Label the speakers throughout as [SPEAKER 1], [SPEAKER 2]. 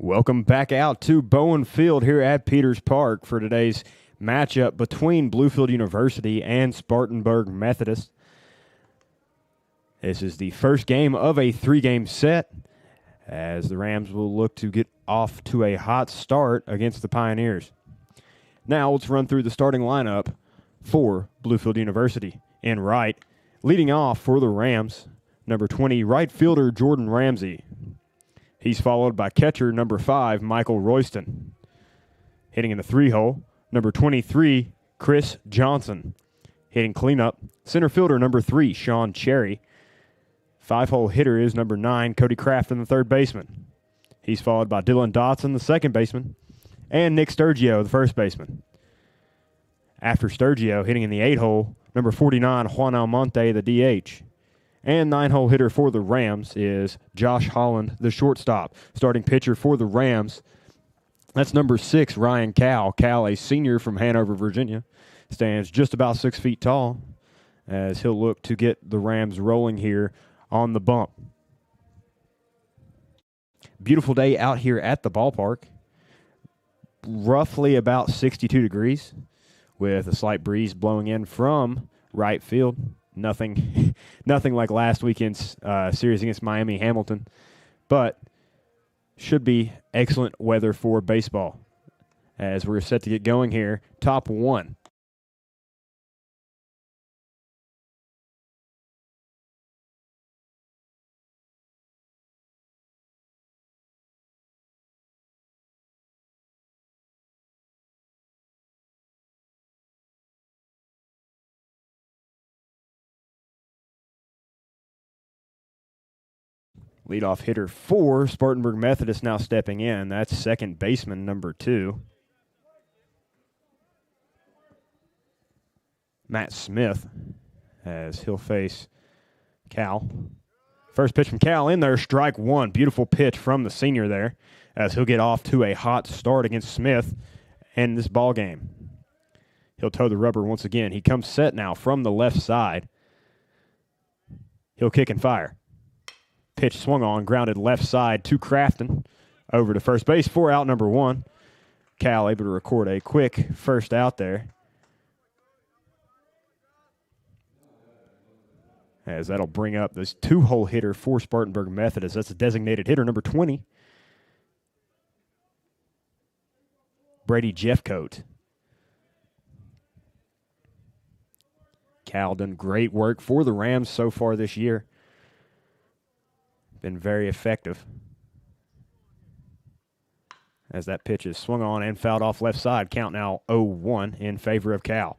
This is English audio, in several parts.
[SPEAKER 1] Welcome back out to Bowen Field here at Peters Park for today's matchup between Bluefield University and Spartanburg Methodist. This is the first game of a three-game set, as the Rams will look to get off to a hot start against the Pioneers. Now let's run through the starting lineup for Bluefield University. In right, leading off for the Rams, number 20 right fielder Jordan Ramsey. He's followed by catcher number 5, Michael Royston. Hitting in the 3-hole, number 23, Chris Johnson. Hitting cleanup, center fielder number 3, Sean Cherry. 5-hole hitter is number 9, Cody Crafton, the third baseman. He's followed by Dylan Dotson, the second baseman, and Nick Sturgio, the first baseman. After Sturgio, hitting in the 8-hole, number 49, Juan Almonte, the DH. And 9-hole hitter for the Rams is Josh Holland, the shortstop. Starting pitcher for the Rams, that's number 6, Ryan Cal. Cal, a senior from Hanover, Virginia, stands just about 6 feet tall, as he'll look to get the Rams rolling here on the bump. Beautiful day out here at the ballpark. Roughly about 62 degrees, with a slight breeze blowing in from right field. Nothing like last weekend's series against Miami Hamilton, but should be excellent weather for baseball as we're set to get going here. Top one. Leadoff hitter for Spartanburg Methodist now stepping in. That's second baseman number 2, Matt Smith, as he'll face Cal. First pitch from Cal in there, strike one. Beautiful pitch from the senior there, as he'll get off to a hot start against Smith in this ball game. He'll toe the rubber once again. He comes set now from the left side. He'll kick and fire. Pitch swung on, grounded left side to Crafton. Over to first base for out number 1. Cal able to record a quick first out there, as that'll bring up this 2-hole hitter for Spartanburg Methodist. That's a designated hitter, number 20, Brady Jeffcoat. Cal done great work for the Rams so far this year. Been very effective, as that pitch is swung on and fouled off left side. Count now 0-1 in favor of Cal.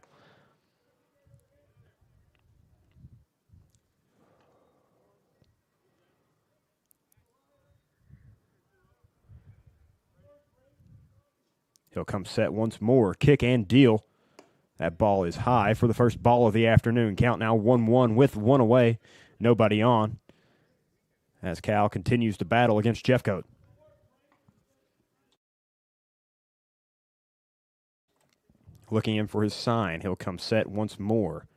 [SPEAKER 1] He'll come set once more. Kick and deal. That ball is high for the first ball of the afternoon. Count now 1-1 with one away. Nobody on, as Cal continues to battle against Jeffcoat. Looking in for his sign. He'll come set once more.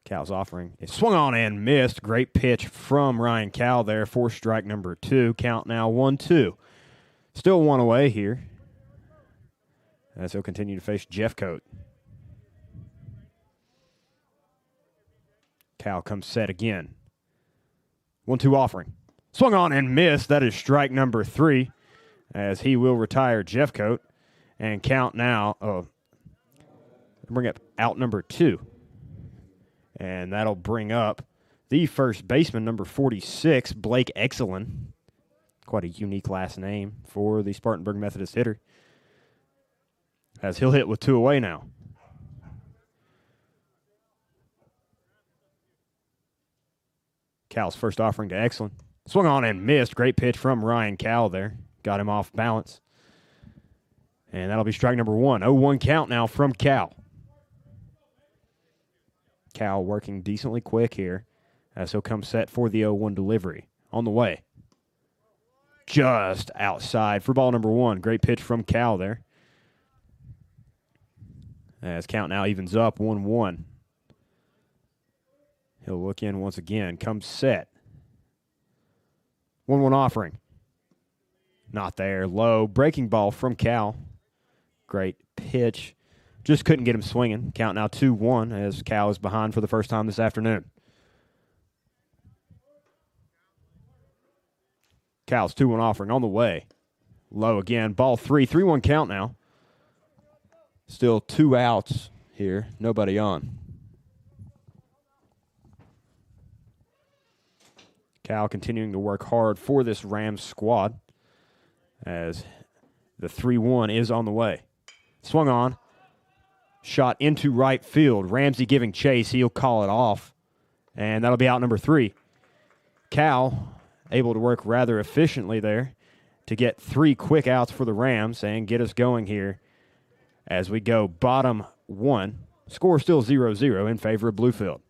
[SPEAKER 1] Cal's offering is swung on and missed. Great pitch from Ryan Cal there for strike number 2. Count now 1-2. Still one away here, as he'll continue to face Jeffcoat. Cal comes set again. 1-2 offering. Swung on and missed. That is strike number 3, as he will retire Jeffcoat. And count now, bring up out number 2. And that'll bring up the first baseman, number 46, Blake Exelin. Quite a unique last name for the Spartanburg Methodist hitter, as he'll hit with 2 away now. Cal's first offering to Exelin. Swung on and missed. Great pitch from Ryan Cal there. Got him off balance. And that'll be strike number 1. 0-1 count now from Cal. Cal working decently quick here, as he'll come set for the 0-1 delivery. On the way. Just outside for ball number 1. Great pitch from Cal there, as count now evens up 1-1. He'll look in once again. Comes set. 1-1 offering. Not there. Low. Breaking ball from Cal. Great pitch. Just couldn't get him swinging. Count now 2-1 as Cal is behind for the first time this afternoon. Cal's 2-1 offering on the way. Low again. Ball 3. 3-1 count now. Still 2 outs here. Nobody on. Cal continuing to work hard for this Rams squad as the 3-1 is on the way. Swung on. Shot into right field. Ramsey giving chase. He'll call it off. And that'll be out number 3. Cal able to work rather efficiently there to get 3 quick outs for the Rams and get us going here as we go bottom 1. Score still 0-0 in favor of Bluefield.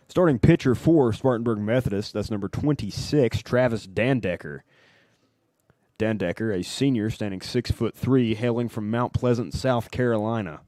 [SPEAKER 1] Starting pitcher for Spartanburg Methodist, that's number 26, Travis Dandecker. Dandecker, a senior, standing 6'3", hailing from Mount Pleasant, South Carolina.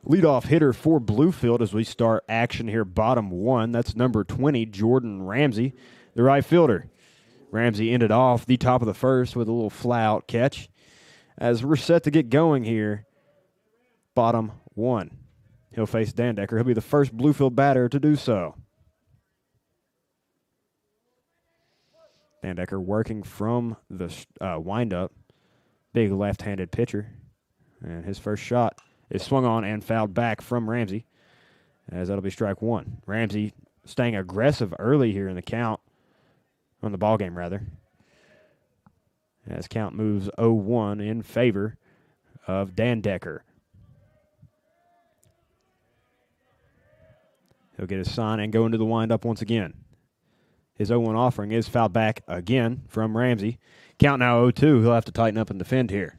[SPEAKER 1] Leadoff hitter for Bluefield as we start action here, bottom 1. That's number 20, Jordan Ramsey, the right fielder. Ramsey ended off the top of the first with a little fly-out catch. As we're set to get going here, bottom 1. He'll face Dandecker. He'll be the first Bluefield batter to do so. Dandecker working from the windup. Big left-handed pitcher. And his first shot is swung on and fouled back from Ramsey, as that'll be strike 1. Ramsey staying aggressive early here in the count, on the ball game rather, as count moves 0-1 in favor of Dandecker. He'll get his sign and go into the windup once again. His 0-1 offering is fouled back again from Ramsey. Count now 0-2. He'll have to tighten up and defend here.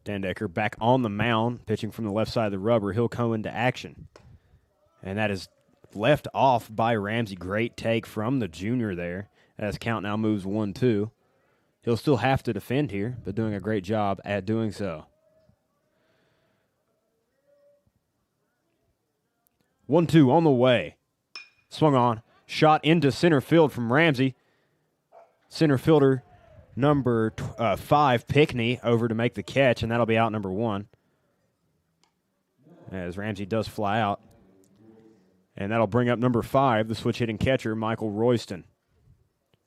[SPEAKER 1] Dandecker back on the mound, pitching from the left side of the rubber. He'll come into action. And that is left off by Ramsey. Great take from the junior there, as count now moves 1-2. He'll still have to defend here, but doing a great job at doing so. 1-2 on the way. Swung on. Shot into center field from Ramsey. Center fielder number 5, Pickney, over to make the catch, and that'll be out number 1. As Ramsey does fly out. And that'll bring up number 5, the switch-hitting catcher, Michael Royston.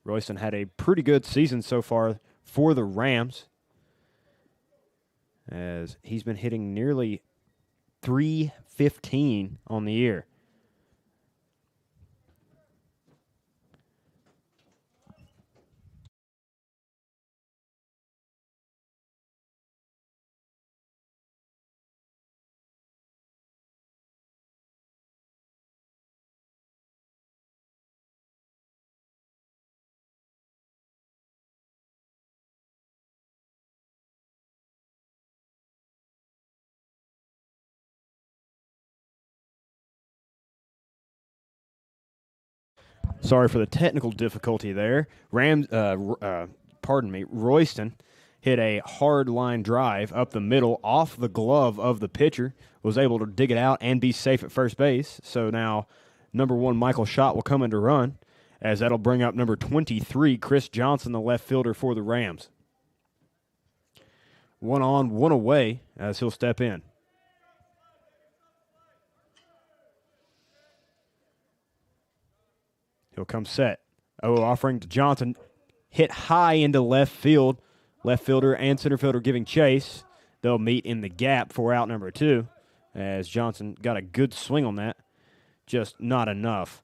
[SPEAKER 1] Royston had a pretty good season so far for the Rams, as he's been hitting nearly .315 on the year. Sorry for the technical difficulty there. Royston hit a hard line drive up the middle off the glove of the pitcher, was able to dig it out and be safe at first base. So now number 1, Michael Schott, will come in to run, as that'll bring up number 23, Chris Johnson, the left fielder for the Rams. 1 on, 1 away, as he'll step in. He'll come set. Offering to Johnson. Hit high into left field. Left fielder and center fielder giving chase. They'll meet in the gap for out number 2, as Johnson got a good swing on that. Just not enough.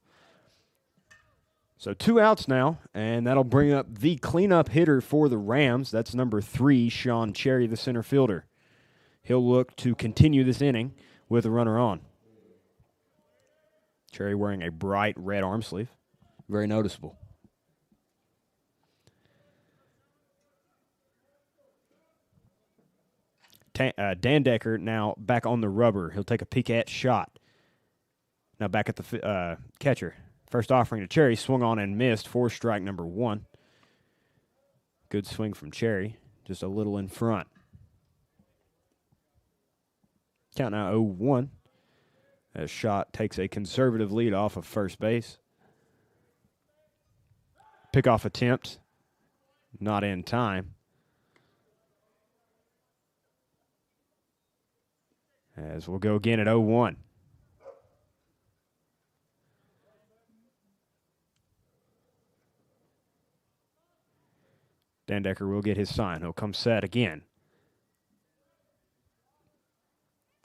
[SPEAKER 1] So 2 outs now, and that'll bring up the cleanup hitter for the Rams. That's number 3, Sean Cherry, the center fielder. He'll look to continue this inning with a runner on. Cherry wearing a bright red arm sleeve. Very noticeable. Dandecker now back on the rubber. He'll take a peek at Schott. Now back at the catcher. First offering to Cherry, swung on and missed for strike number 1. Good swing from Cherry, just a little in front. Count now 0-1, as Schott takes a conservative lead off of first base. Pickoff attempt, not in time. As we'll go again at 0-1. Dandecker will get his sign. He'll come set again.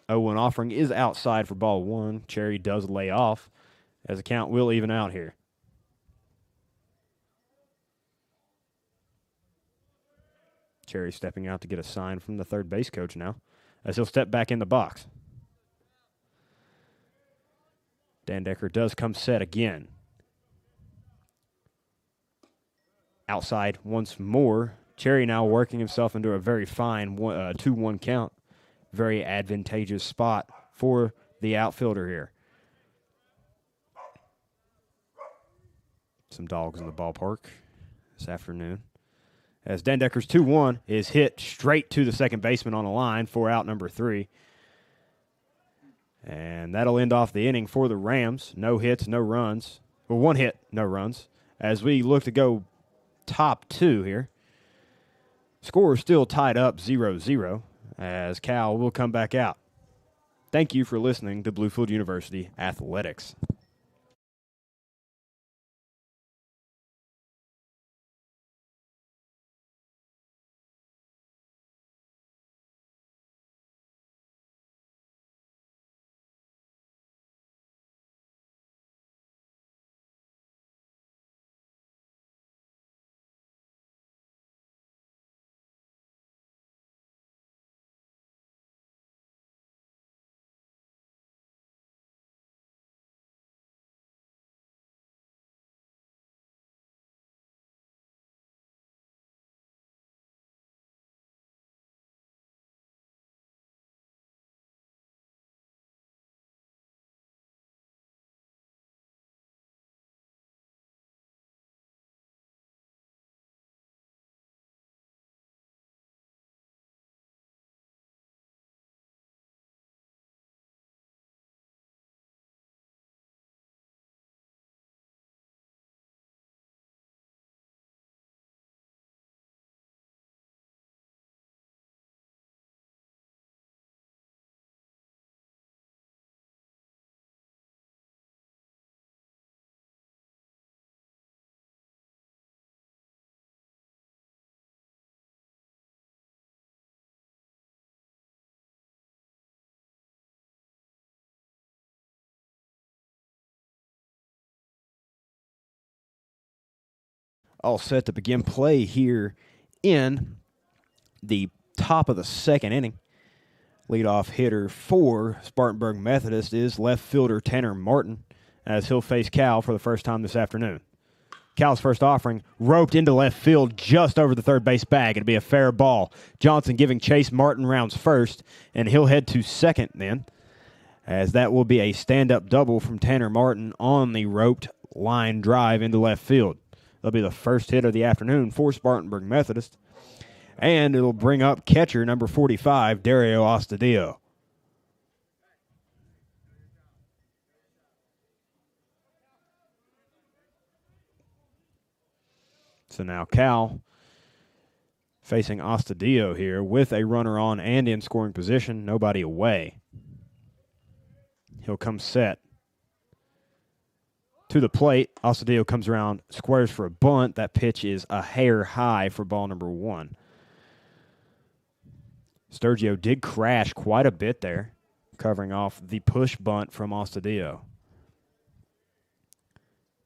[SPEAKER 1] 0-1 offering is outside for ball 1. Cherry does lay off, as the count will even out here. Cherry stepping out to get a sign from the third base coach now, as he'll step back in the box. Dandecker does come set again. Outside once more. Cherry now working himself into a very fine 2-1 count. Very advantageous spot for the outfielder here. Some dogs in the ballpark this afternoon. As Dandecker's 2-1 is hit straight to the second baseman on the line for out number 3. And that'll end off the inning for the Rams. No hits, no runs. Well, 1 hit, no runs. As we look to go top 2 here. Score is still tied up 0-0, as Cal will come back out. Thank you for listening to Bluefield University Athletics. all set to begin play here in the top of the second inning. Leadoff hitter for Spartanburg Methodist is left fielder Tanner Martin, as he'll face Cal for the first time this afternoon. Cal's first offering roped into left field just over the third base bag. It'll be a fair ball. Johnson giving chase. Martin rounds first, and he'll head to second then, as that will be a stand-up double from Tanner Martin on the roped line drive into left field. That'll be the first hit of the afternoon for Spartanburg Methodist. And it'll bring up catcher number 45, Dario Ostadillo. So now Cal facing Ostadillo here with a runner on and in scoring position, nobody away. He'll come set to the plate. Ostadillo comes around, squares for a bunt. That pitch is a hair high for ball number 1. Sturgio did crash quite a bit there, covering off the push bunt from Ostadillo.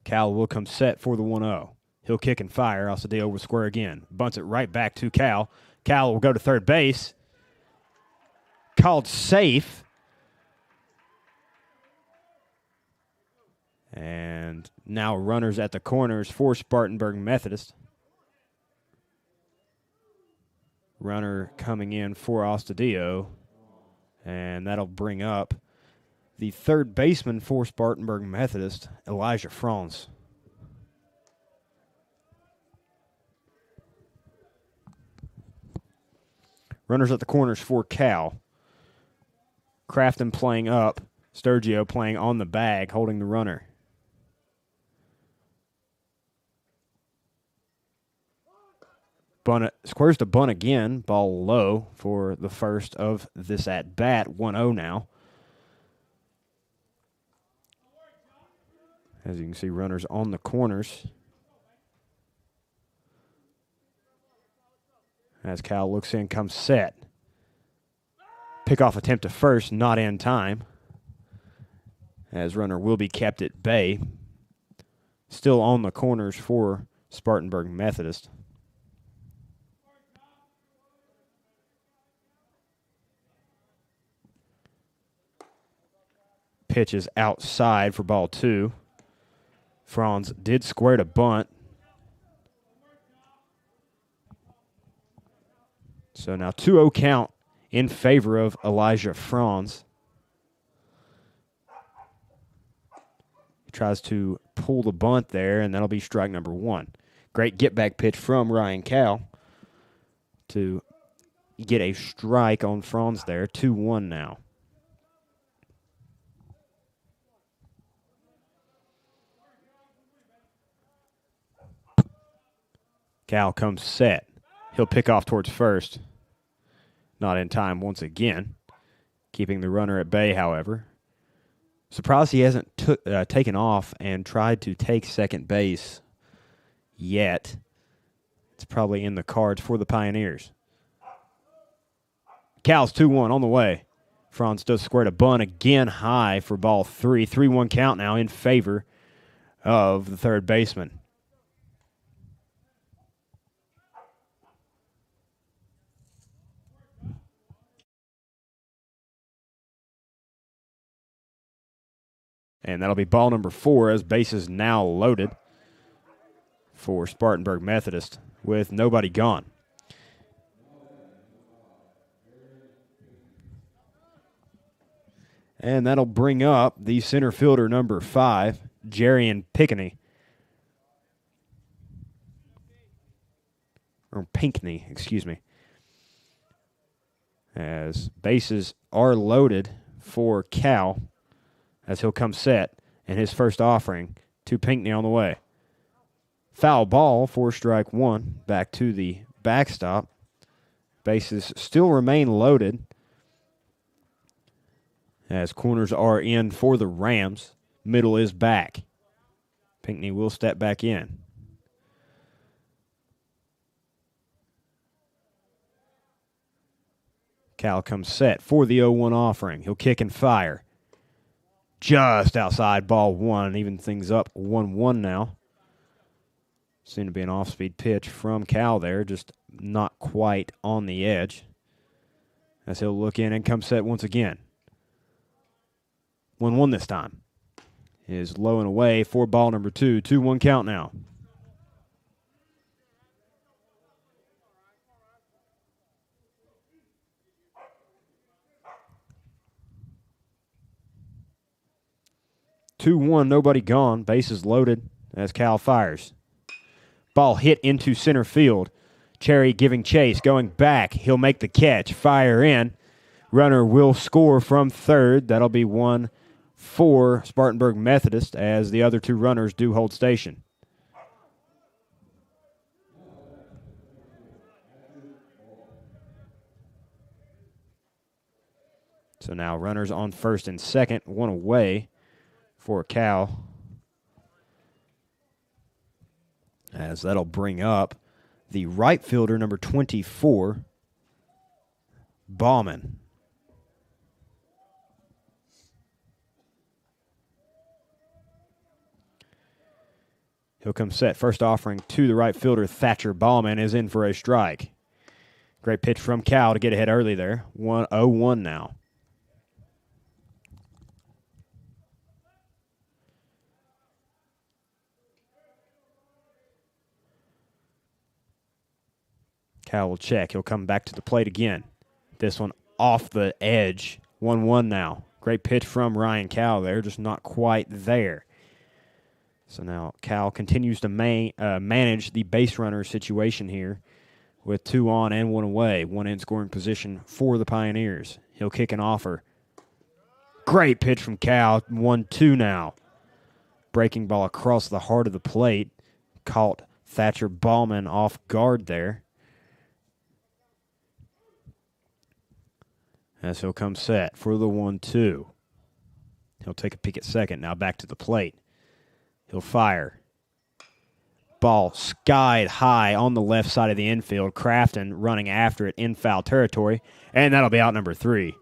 [SPEAKER 1] Cal will come set for the 1-0. He'll kick and fire. Ostadillo will square again. Bunts it right back to Cal. Cal will go to third base. Called safe. And now runners at the corners for Spartanburg Methodist. Runner coming in for Ostadillo. And that'll bring up the third baseman for Spartanburg Methodist, Elijah Franz. Runners at the corners for Cal. Crafton playing up. Sturgio playing on the bag, holding the runner. Bunt, squares to bunt again. Ball low for the first of this at-bat. 1-0 now. As you can see, runners on the corners. As Cal looks in, comes set. Pickoff attempt to first, not in time. As runner will be kept at bay. Still on the corners for Spartanburg Methodist. Pitch is outside for ball 2. Franz did square to bunt. So now 2-0 count in favor of Elijah Franz. He tries to pull the bunt there, and that'll be strike number 1. Great get-back pitch from Ryan Cal to get a strike on Franz there. 2-1 now. Cal comes set. He'll pick off towards first. Not in time once again. Keeping the runner at bay, however. Surprised he hasn't taken off and tried to take second base yet. It's probably in the cards for the Pioneers. Cal's 2-1 on the way. Franz does square to bunt again high for ball 3. 3-1 count now in favor of the third baseman. And that'll be ball number 4 as bases now loaded for Spartanburg Methodist with nobody gone. And that'll bring up the center fielder number 5, Jarian Pinkney. Or Pinkney, excuse me. As bases are loaded for Cal, as he'll come set, and his first offering to Pinkney on the way. Foul ball for strike 1, back to the backstop. Bases still remain loaded as corners are in for the Rams. Middle is back. Pinkney will step back in. Cal comes set for the 0-1 offering. He'll kick and fire. Just outside ball 1, even things up 1-1 now. Seemed to be an off-speed pitch from Cal there, just not quite on the edge. As he'll look in and come set once again. 1-1 this time. Is low and away for ball number 2. 2-1 count now. Nobody gone. Bases loaded as Cal fires. Ball hit into center field. Cherry giving chase, going back. He'll make the catch. Fire in. Runner will score from third. That'll be one for Spartanburg Methodist as the other 2 runners do hold station. So now runners on first and second, 1 away for Cal. As that'll bring up the right fielder, number 24, Bauman. He'll come set. First offering to the right fielder, Thatcher Bauman, is in for a strike. Great pitch from Cal to get ahead early there. 1-0-1 now. Cal will check. He'll come back to the plate again. This one off the edge. 1-1 now. Great pitch from Ryan Cal there, just not quite there. So now Cal continues to manage the base runner situation here with 2 on and 1 away. 1 in scoring position for the Pioneers. He'll kick an offer. Great pitch from Cal. 1-2 now. Breaking ball across the heart of the plate. Caught Thatcher Bauman off guard there. As he'll come set for the 1-2. He'll take a peek at second. Now back to the plate. He'll fire. Ball skied high on the left side of the infield. Crafton running after it in foul territory. And that'll be out number 3.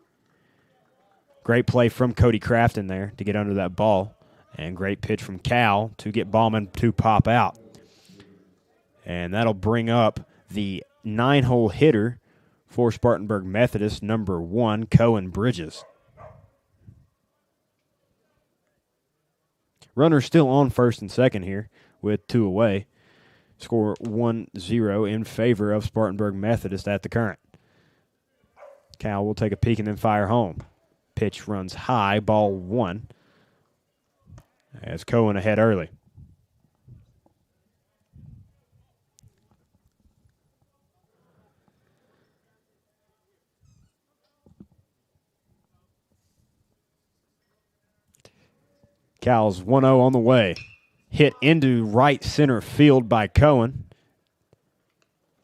[SPEAKER 1] Great play from Cody Crafton there to get under that ball. And great pitch from Cal to get Bauman to pop out. And that'll bring up the 9-hole hitter for Spartanburg Methodist, number 1, Cohen Bridges. Runner still on first and second here with 2 away. Score 1-0 in favor of Spartanburg Methodist at the current. Cal will take a peek and then fire home. Pitch runs high, ball 1. As Cohen ahead early. Cal's 1-0 on the way. Hit into right center field by Cohen.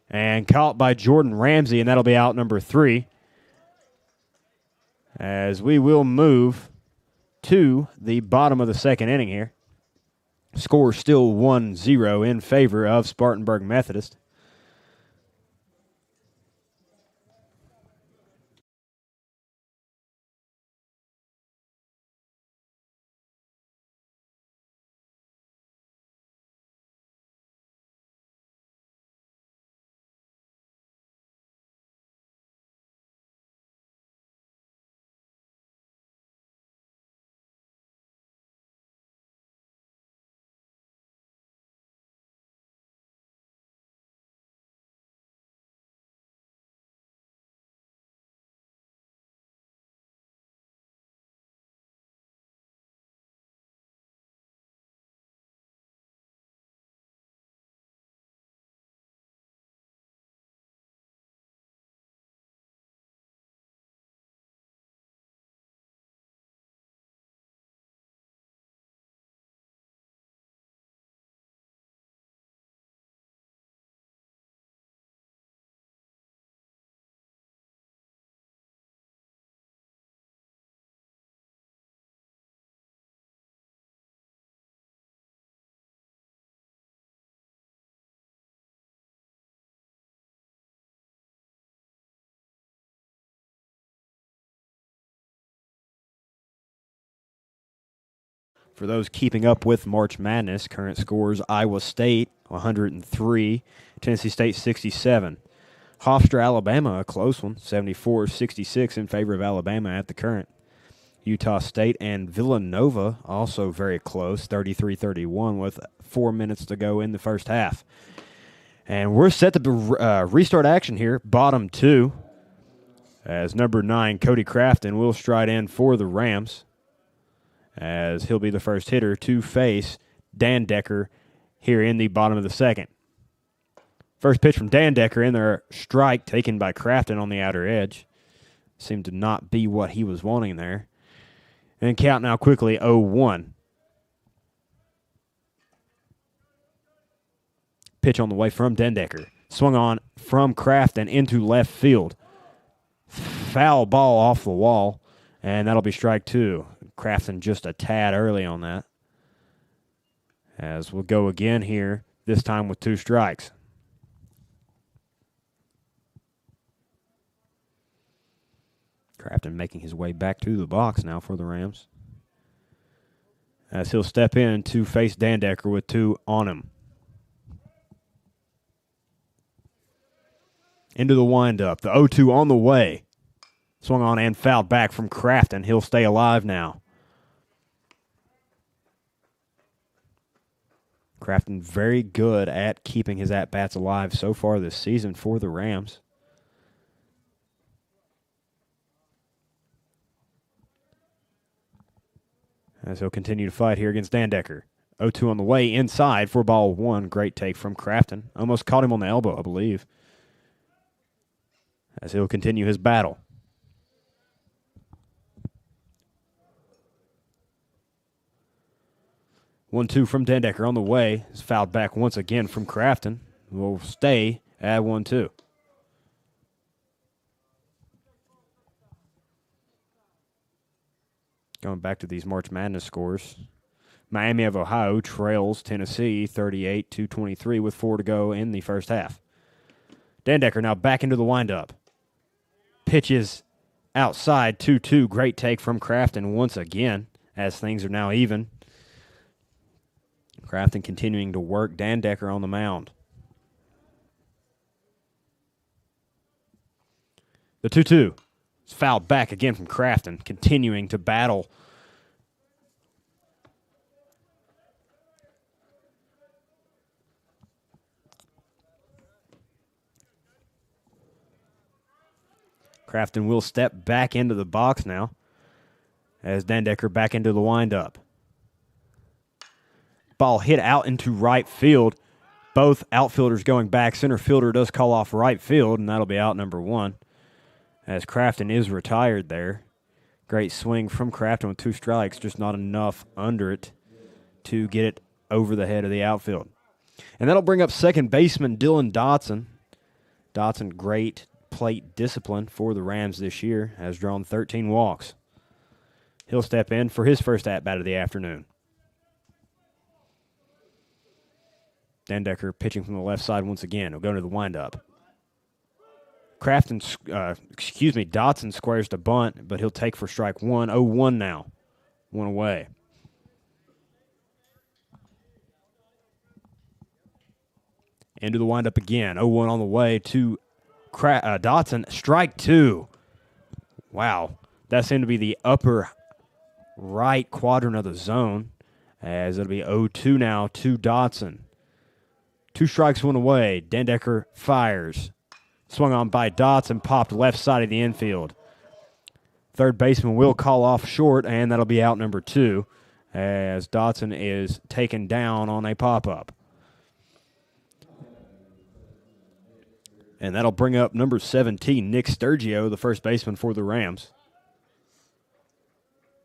[SPEAKER 1] And caught by Jordan Ramsey, and that'll be out number 3. As we will move to the bottom of the second inning here. Score still 1-0 in favor of Spartanburg Methodist. For those keeping up with March Madness, current scores: Iowa State 103, Tennessee State 67. Hofstra, Alabama, a close one, 74-66 in favor of Alabama at the current. Utah State and Villanova also very close, 33-31 with 4 minutes to go in the first half. And we're set to restart action here, bottom two, as number 9, Cody Crafton, will stride in for the Rams, as he'll be the first hitter to face Dan Decker here in the bottom of the second. First pitch from Dan Decker in there, strike taken by Crafton on the outer edge. Seemed to not be what he was wanting there. And count now quickly 0-1. Pitch on the way from Dan Decker. Swung on from Crafton into left field. Foul ball off the wall, and that'll be strike two. Crafton just a tad early on that. As we'll go again here, this time with 2 strikes. Crafton making his way back to the box now for the Rams, as he'll step in to face Dan Decker with 2 on him. Into the windup. The 0-2 on the way. Swung on and fouled back from Crafton. He'll stay alive now. Crafton very good at keeping his at-bats alive so far this season for the Rams. As he'll continue to fight here against Dan Decker. 0-2 on the way, inside for ball 1. Great take from Crafton. Almost caught him on the elbow, I believe. As he'll continue his battle. 1-2 from Dan Decker on the way. Is fouled back once again from Crafton. Will stay at 1-2. Going back to these March Madness scores. Miami of Ohio trails Tennessee 38-23 with 4 to go in the first half. Dan Decker now back into the windup. Pitches outside 2-2. Great take from Crafton once again, as things are now even. Crafton continuing to work Dan Decker on the mound. The 2-2. It's fouled back again from Crafton, continuing to battle. Crafton will step back into the box now, as Dan Decker back into the windup. Ball hit out into right field. Both outfielders going back. Center fielder does call off right field, and that'll be out number 1. As Crafton is retired there. Great swing from Crafton with 2 strikes, just not enough under it to get it over the head of the outfield. And that'll bring up second baseman Dylan Dotson. Dotson, great plate discipline for the Rams this year, has drawn 13 walks. He'll step in for his first at-bat of the afternoon. Dan Decker pitching from the left side once again. He'll go to the windup. Dotson squares to bunt, but he'll take for strike 1. 0-1 now. 1 away. Into the windup again. 0-1 on the way to Dotson. Strike 2. Wow. That seemed to be the upper right quadrant of the zone, as it'll be 0-2 now to Dotson. 2 strikes, 1 away. Dan Decker fires. Swung on by Dotson, popped left side of the infield. Third baseman will call off short, and that'll be out number 2, as Dotson is taken down on a pop-up. And that'll bring up number 17, Nick Sturgio, the first baseman for the Rams.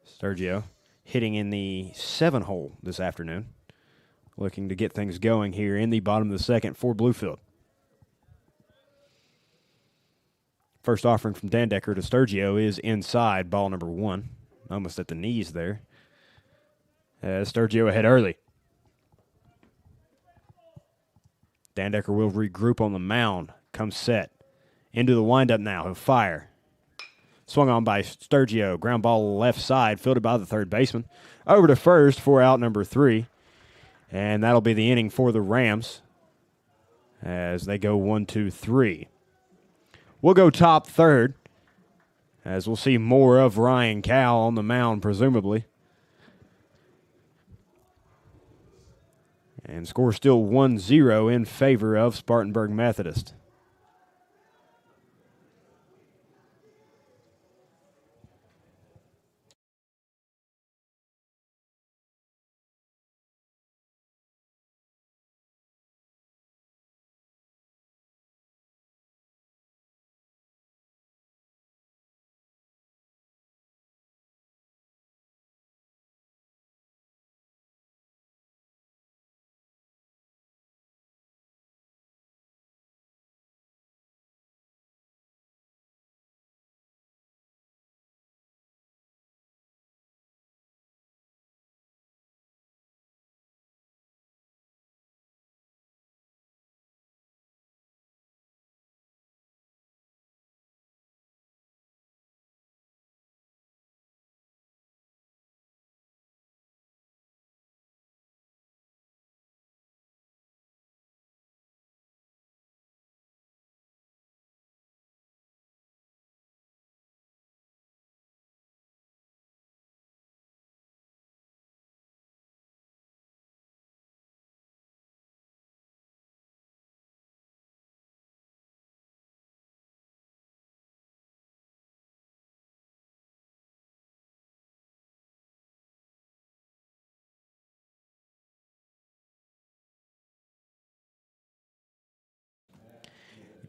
[SPEAKER 1] Sturgio hitting in the 7-hole this afternoon, looking to get things going here in the bottom of the second for Bluefield. First offering from Dan Decker to Sturgio is inside, ball number 1. Almost at the knees there. Sturgio ahead early. Dan Decker will regroup on the mound. Comes set. Into the windup now. He'll fire. Swung on by Sturgio. Ground ball left side, fielded by the third baseman. Over to first for out number 3. And that'll be the inning for the Rams as they go 1, 2, 3. We'll go top third as we'll see more of Ryan Cal on the mound, presumably. And score still 1-0 in favor of Spartanburg Methodist.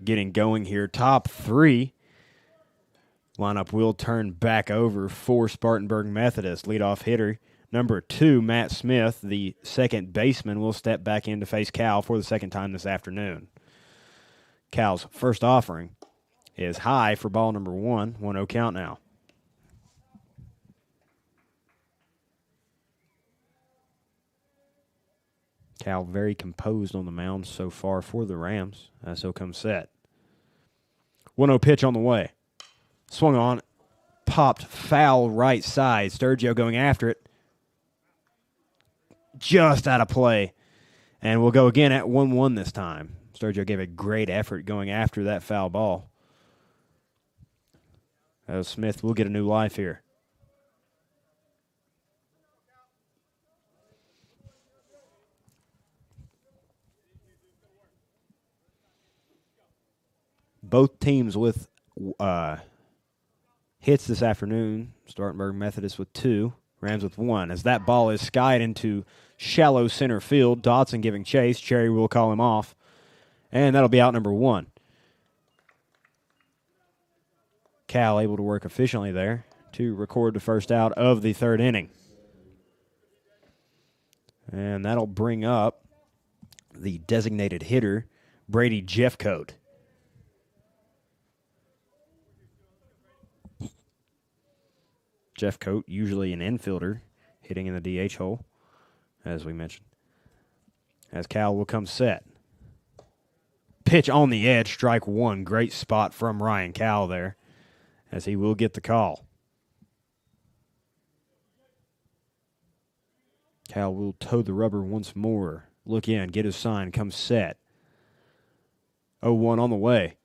[SPEAKER 1] Getting going here, top 3. Lineup will turn back over for Spartanburg Methodist. Leadoff hitter, number 2, Matt Smith, the second baseman, will step back in to face Cal for the second time this afternoon. Cal's first offering is high for ball number 1, 1-0 count now. Cal very composed on the mound so far for the Rams as he'll come set. 1-0 pitch on the way. Swung on, popped foul right side. Sturgio going after it. Just out of play. And we'll go again at 1-1 this time. Sturgio gave a great effort going after that foul ball. As Smith will get a new life here. Both teams with hits this afternoon. Spartanburg Methodist with 2, Rams with 1. As that ball is skied into shallow center field, Dotson giving chase. Cherry will call him off. And that'll be out number 1. Cal able to work efficiently there to record the first out of the third inning. And that'll bring up the designated hitter, Brady Jeffcoat. Jeffcoat, usually an infielder, hitting in the DH hole, as we mentioned. As Cal will come set. Pitch on the edge, strike 1. Great spot from Ryan Cal there, as he will get the call. Cal will toe the rubber once more. Look in, get his sign, come set. 0-1 on the way.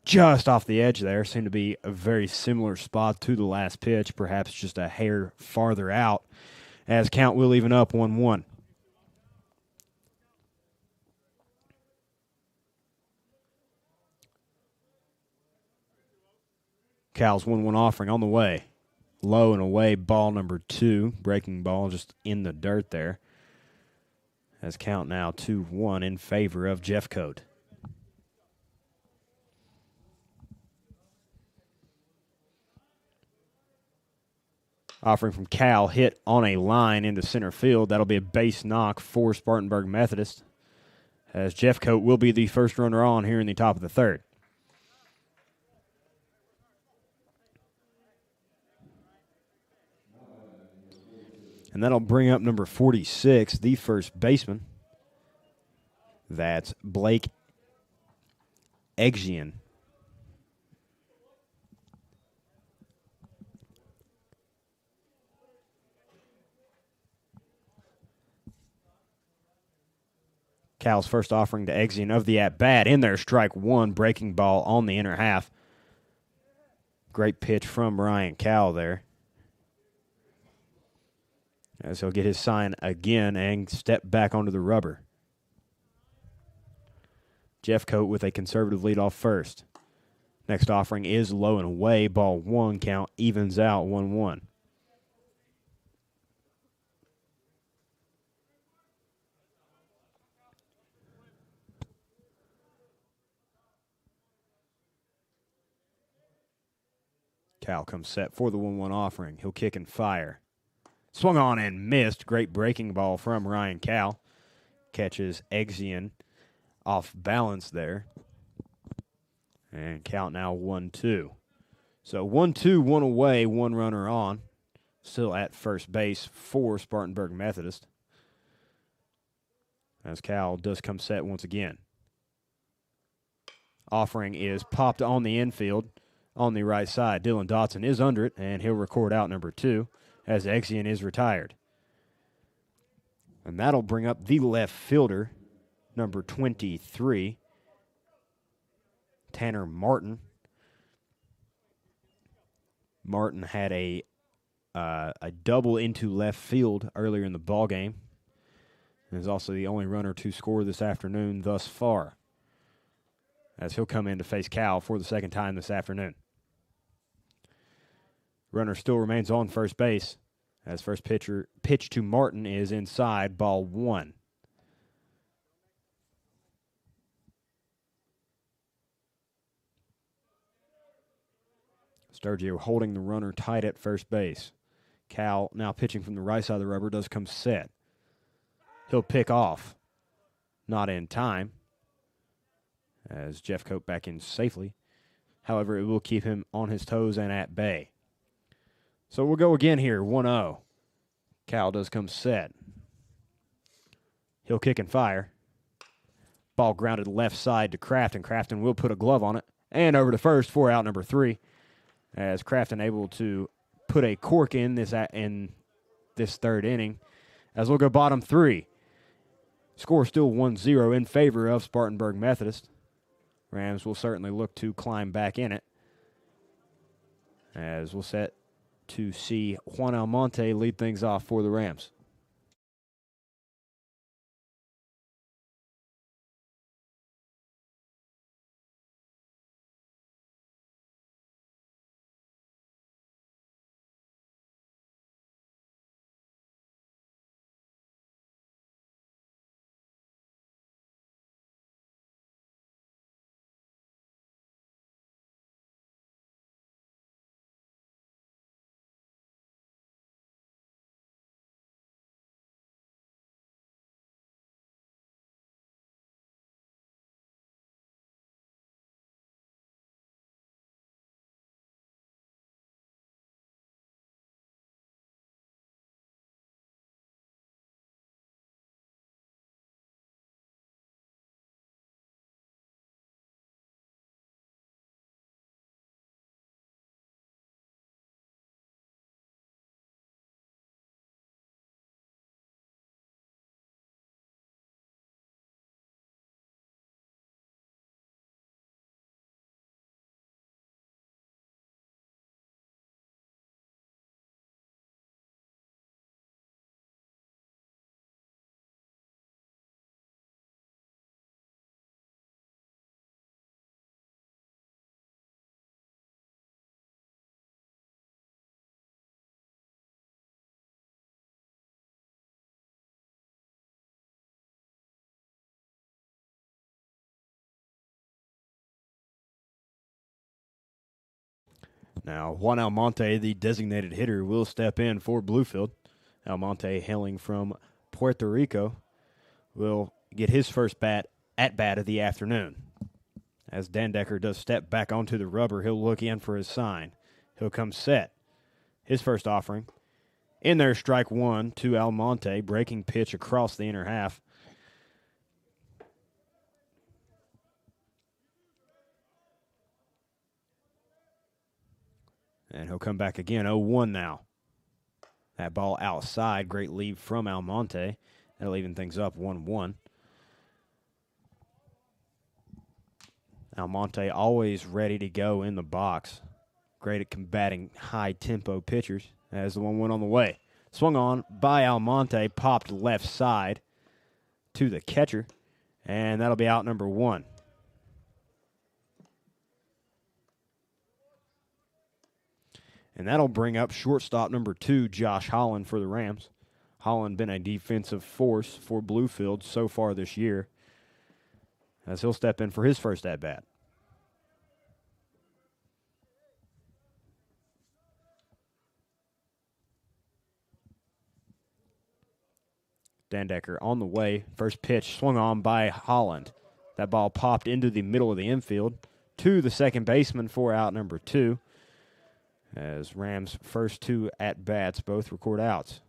[SPEAKER 1] Just off the edge there. Seemed to be a very similar spot to the last pitch, perhaps just a hair farther out, as count will even up 1-1. Cal's 1-1 offering on the way. Low and away, ball number 2. Breaking ball just in the dirt there. As count now 2-1 in favor of Jeffcoat. Offering from Cal, hit on a line into center field. That'll be a base knock for Spartanburg Methodist, as Jeffcoat will be the first runner on here in the top of the third. And that'll bring up number 46, the first baseman. That's Blake Eggian. Cal's first offering to Exian of the at-bat. In there, strike one, breaking ball on the inner half. Great pitch from Ryan Cal there, as he'll get his sign again and step back onto the rubber. Jeffcoat with a conservative lead off first. Next offering is low and away. Ball one, count evens out 1-1. Cal comes set for the 1-1 offering. He'll kick and fire. Swung on and missed. Great breaking ball from Ryan Cal. Catches Exian off balance there. And count now 1-2. So 1-2, one away, one runner on. Still at first base for Spartanburg Methodist, as Cal does come set once again. Offering is popped on the infield on the right side. Dylan Dotson is under it, and he'll record out number 2 as Exian is retired. And that'll bring up the left fielder, number 23, Tanner Martin. Martin had a double into left field earlier in the ballgame, and is also the only runner to score this afternoon thus far, as he'll come in to face Cal for the second time this afternoon. Runner still remains on first base, as first pitch to Martin is inside, ball 1. Sturgio holding the runner tight at first base. Cal, now pitching from the right side of the rubber, does come set. He'll pick off. Not in time, as Jeffcoat back in safely. However, it will keep him on his toes and at bay. So we'll go again here, 1-0. Cal does come set. He'll kick and fire. Ball grounded left side to Crafton. Crafton will put a glove on it. And over to first for out number 3. As Crafton able to put a cork in this third inning, as we'll go bottom 3. Score still 1-0 in favor of Spartanburg Methodist. Rams will certainly look to climb back in it, as we'll set to see Juan Almonte lead things off for the Rams. Now, Juan Almonte, the designated hitter, will step in for Bluefield. Almonte, hailing from Puerto Rico, will get his first at-bat of the afternoon. As Dandecker does step back onto the rubber, he'll look in for his sign. He'll come set. His first offering. In there, strike 1 to Almonte. Breaking pitch across the inner half. And he'll come back again, 0-1 now. That ball outside, great lead from Almonte. That'll even things up 1-1. Almonte always ready to go in the box. Great at combating high-tempo pitchers, as the one went on the way. Swung on by Almonte, popped left side to the catcher, and that'll be out number 1. And that'll bring up shortstop number 2, Josh Holland, for the Rams. Holland been a defensive force for Bluefield so far this year, as he'll step in for his first at-bat. Dandecker on the way. First pitch swung on by Holland. That ball popped into the middle of the infield to the second baseman for out number 2, as Rams' first 2 at-bats both record outs.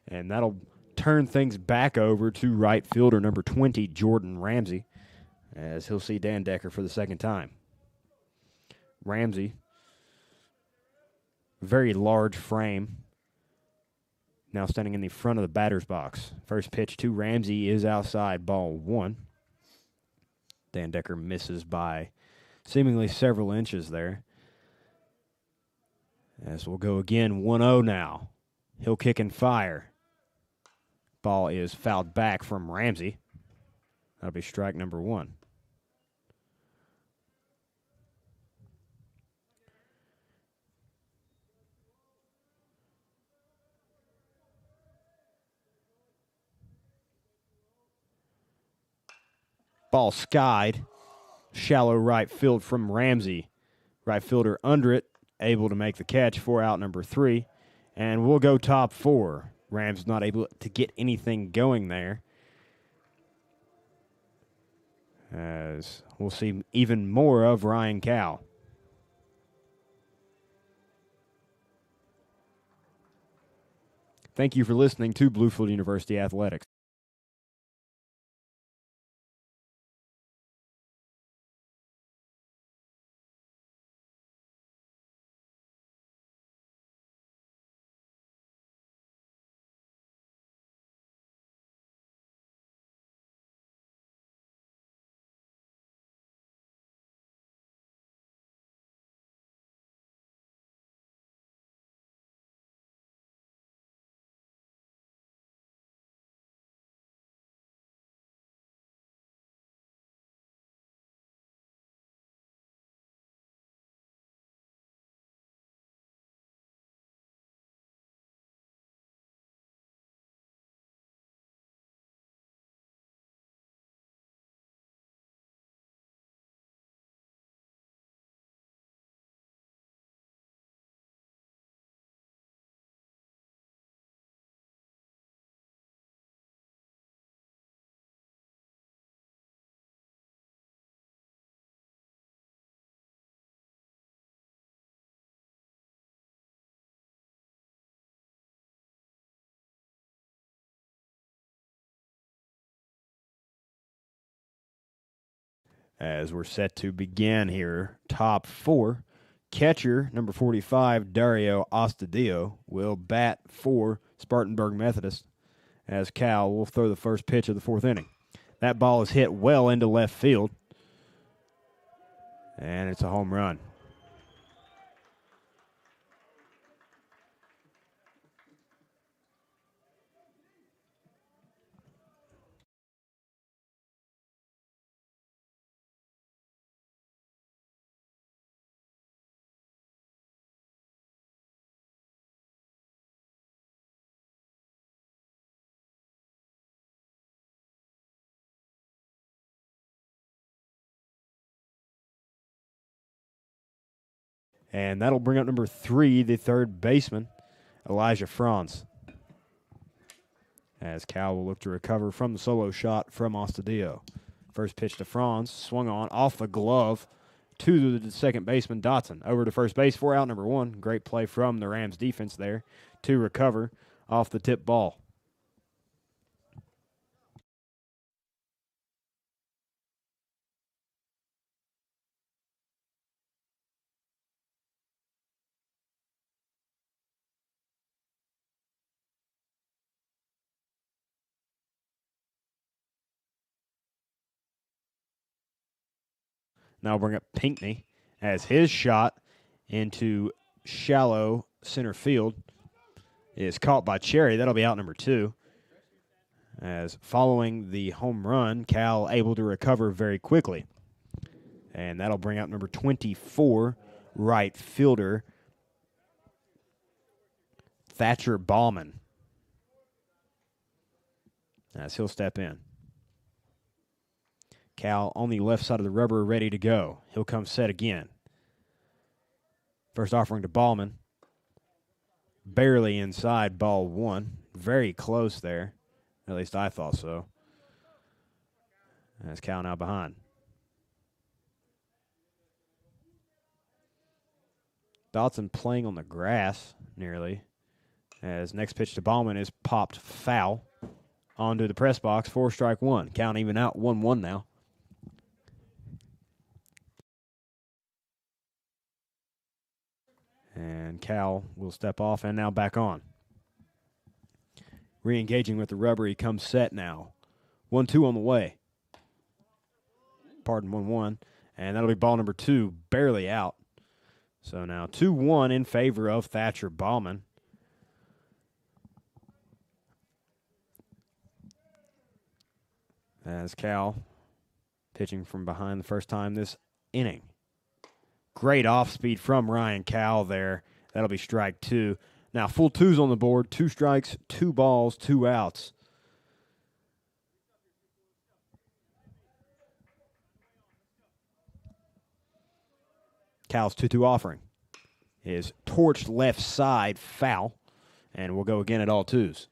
[SPEAKER 1] And that'll turn things back over to right fielder number 20, Jordan Ramsey, as he'll see Dandecker for the second time. Ramsey, very large frame, now standing in the front of the batter's box. First pitch to Ramsey is outside, ball 1. Dandecker misses by seemingly several inches there. As we'll go again, 1-0 now. He'll kick and fire. Ball is fouled back from Ramsey. That'll be strike number 1. Ball skied. Shallow right field from Ramsey. Right fielder under it, able to make the catch for out number 3. And we'll go top 4. Rams not able to get anything going there, as we'll see even more of Ryan Cow. Thank you for listening to Bluefield University Athletics. As we're set to begin here, top 4. Catcher, number 45, Dario Ostadio, will bat for Spartanburg Methodist, as Cal will throw the first pitch of the 4th inning. That ball is hit well into left field, and it's a home run. And that'll bring up number 3, the third baseman, Elijah Franz, as Cal will look to recover from the solo shot from Ostadio. First pitch to Franz, swung on off the glove to the second baseman, Dotson. Over to first base for out number 1. Great play from the Rams defense there to recover off the tip ball. Now bring up Pinckney as his shot into shallow center field is caught by Cherry. That'll be out number 2. As following the home run, Cal able to recover very quickly. And that'll bring out number 24, right fielder, Thatcher Ballman, as he'll step in. Cal on the left side of the rubber, ready to go. He'll come set again. First offering to Ballman. Barely inside, ball 1. Very close there. At least I thought so. As Cal now behind. Dotson playing on the grass nearly. As next pitch to Ballman is popped foul onto the press box. 4 strike 1. Count even out 1-1 now. And Cal will step off and now back on. Re-engaging with the rubber, he comes set now. 1-2 on the way. Pardon, 1-1. And that'll be ball number 2, barely out. So now 2-1 in favor of Thatcher Ballman. As Cal pitching from behind the first time this inning. Great off speed from Ryan Cal there. That'll be strike 2. Now full 2s on the board. 2 strikes, 2 balls, 2 outs. Cal's 2-2 offering is torched left side foul, and we'll go again at all 2s.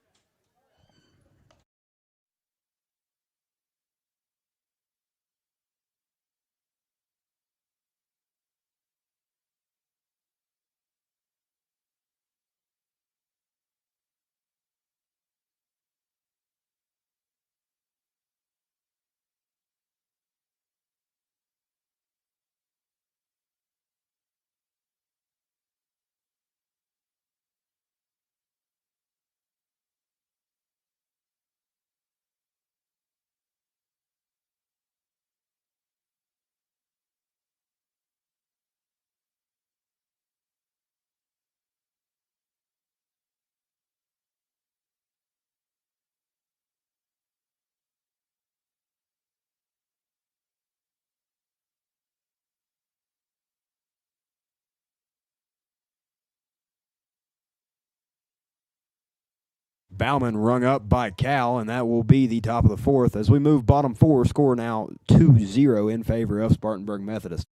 [SPEAKER 1] Bauman rung up by Cal, and that will be the top of the 4th. As we move bottom 4, score now 2-0 in favor of Spartanburg Methodist.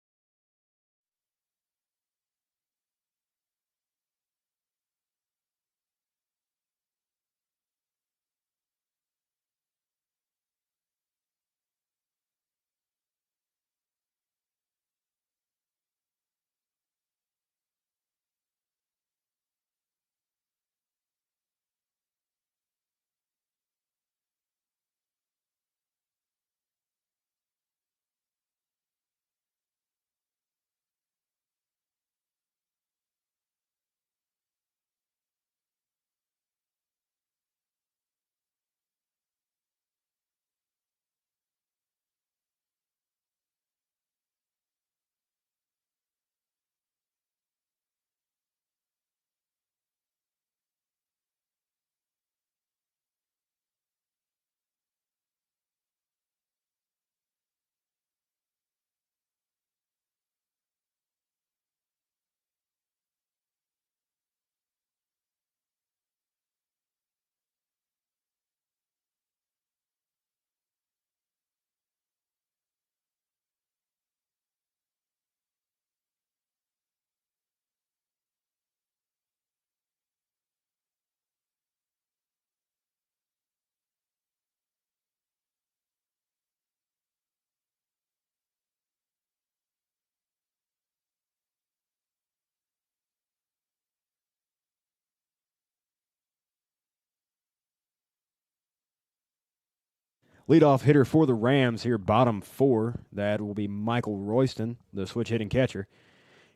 [SPEAKER 1] Leadoff hitter for the Rams here, bottom 4. That will be Michael Royston, the switch hitting catcher,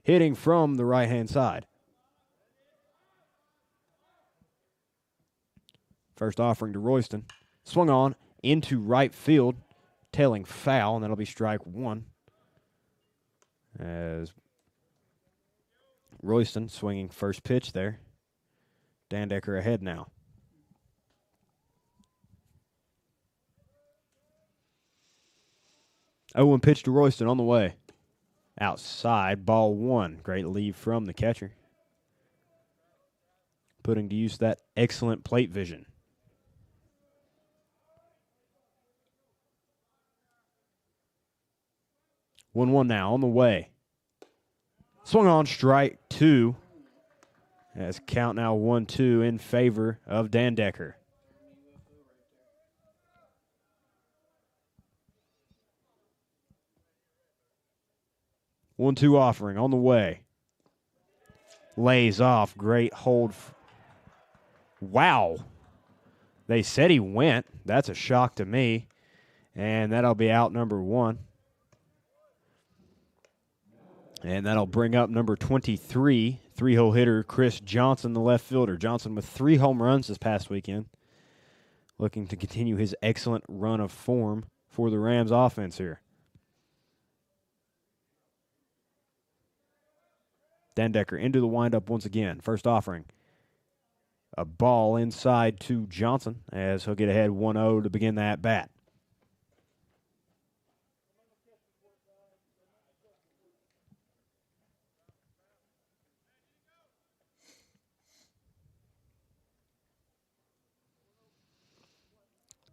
[SPEAKER 1] hitting from the right-hand side. First offering to Royston. Swung on into right field, tailing foul, and that'll be strike 1. as Royston swinging first pitch there. Dandecker ahead now. 0-1 pitch to Royston on the way. Outside, ball one. Great lead from the catcher. Putting to use that excellent plate vision. 1-1 now on the way. Swung on strike two. As count now 1-2 in favor of Dandecker. One-two offering on the way. Lays off. Great hold. Wow. They said he went. That's a shock to me. And that'll be out number one. And that'll bring up number 23, three-hole hitter Chris Johnson, the left fielder. Johnson with 3 home runs this past weekend. Looking to continue his excellent run of form for the Rams offense here. Dandecker into the windup once again. First offering. A ball inside to Johnson as he'll get ahead 1-0 to begin the at-bat.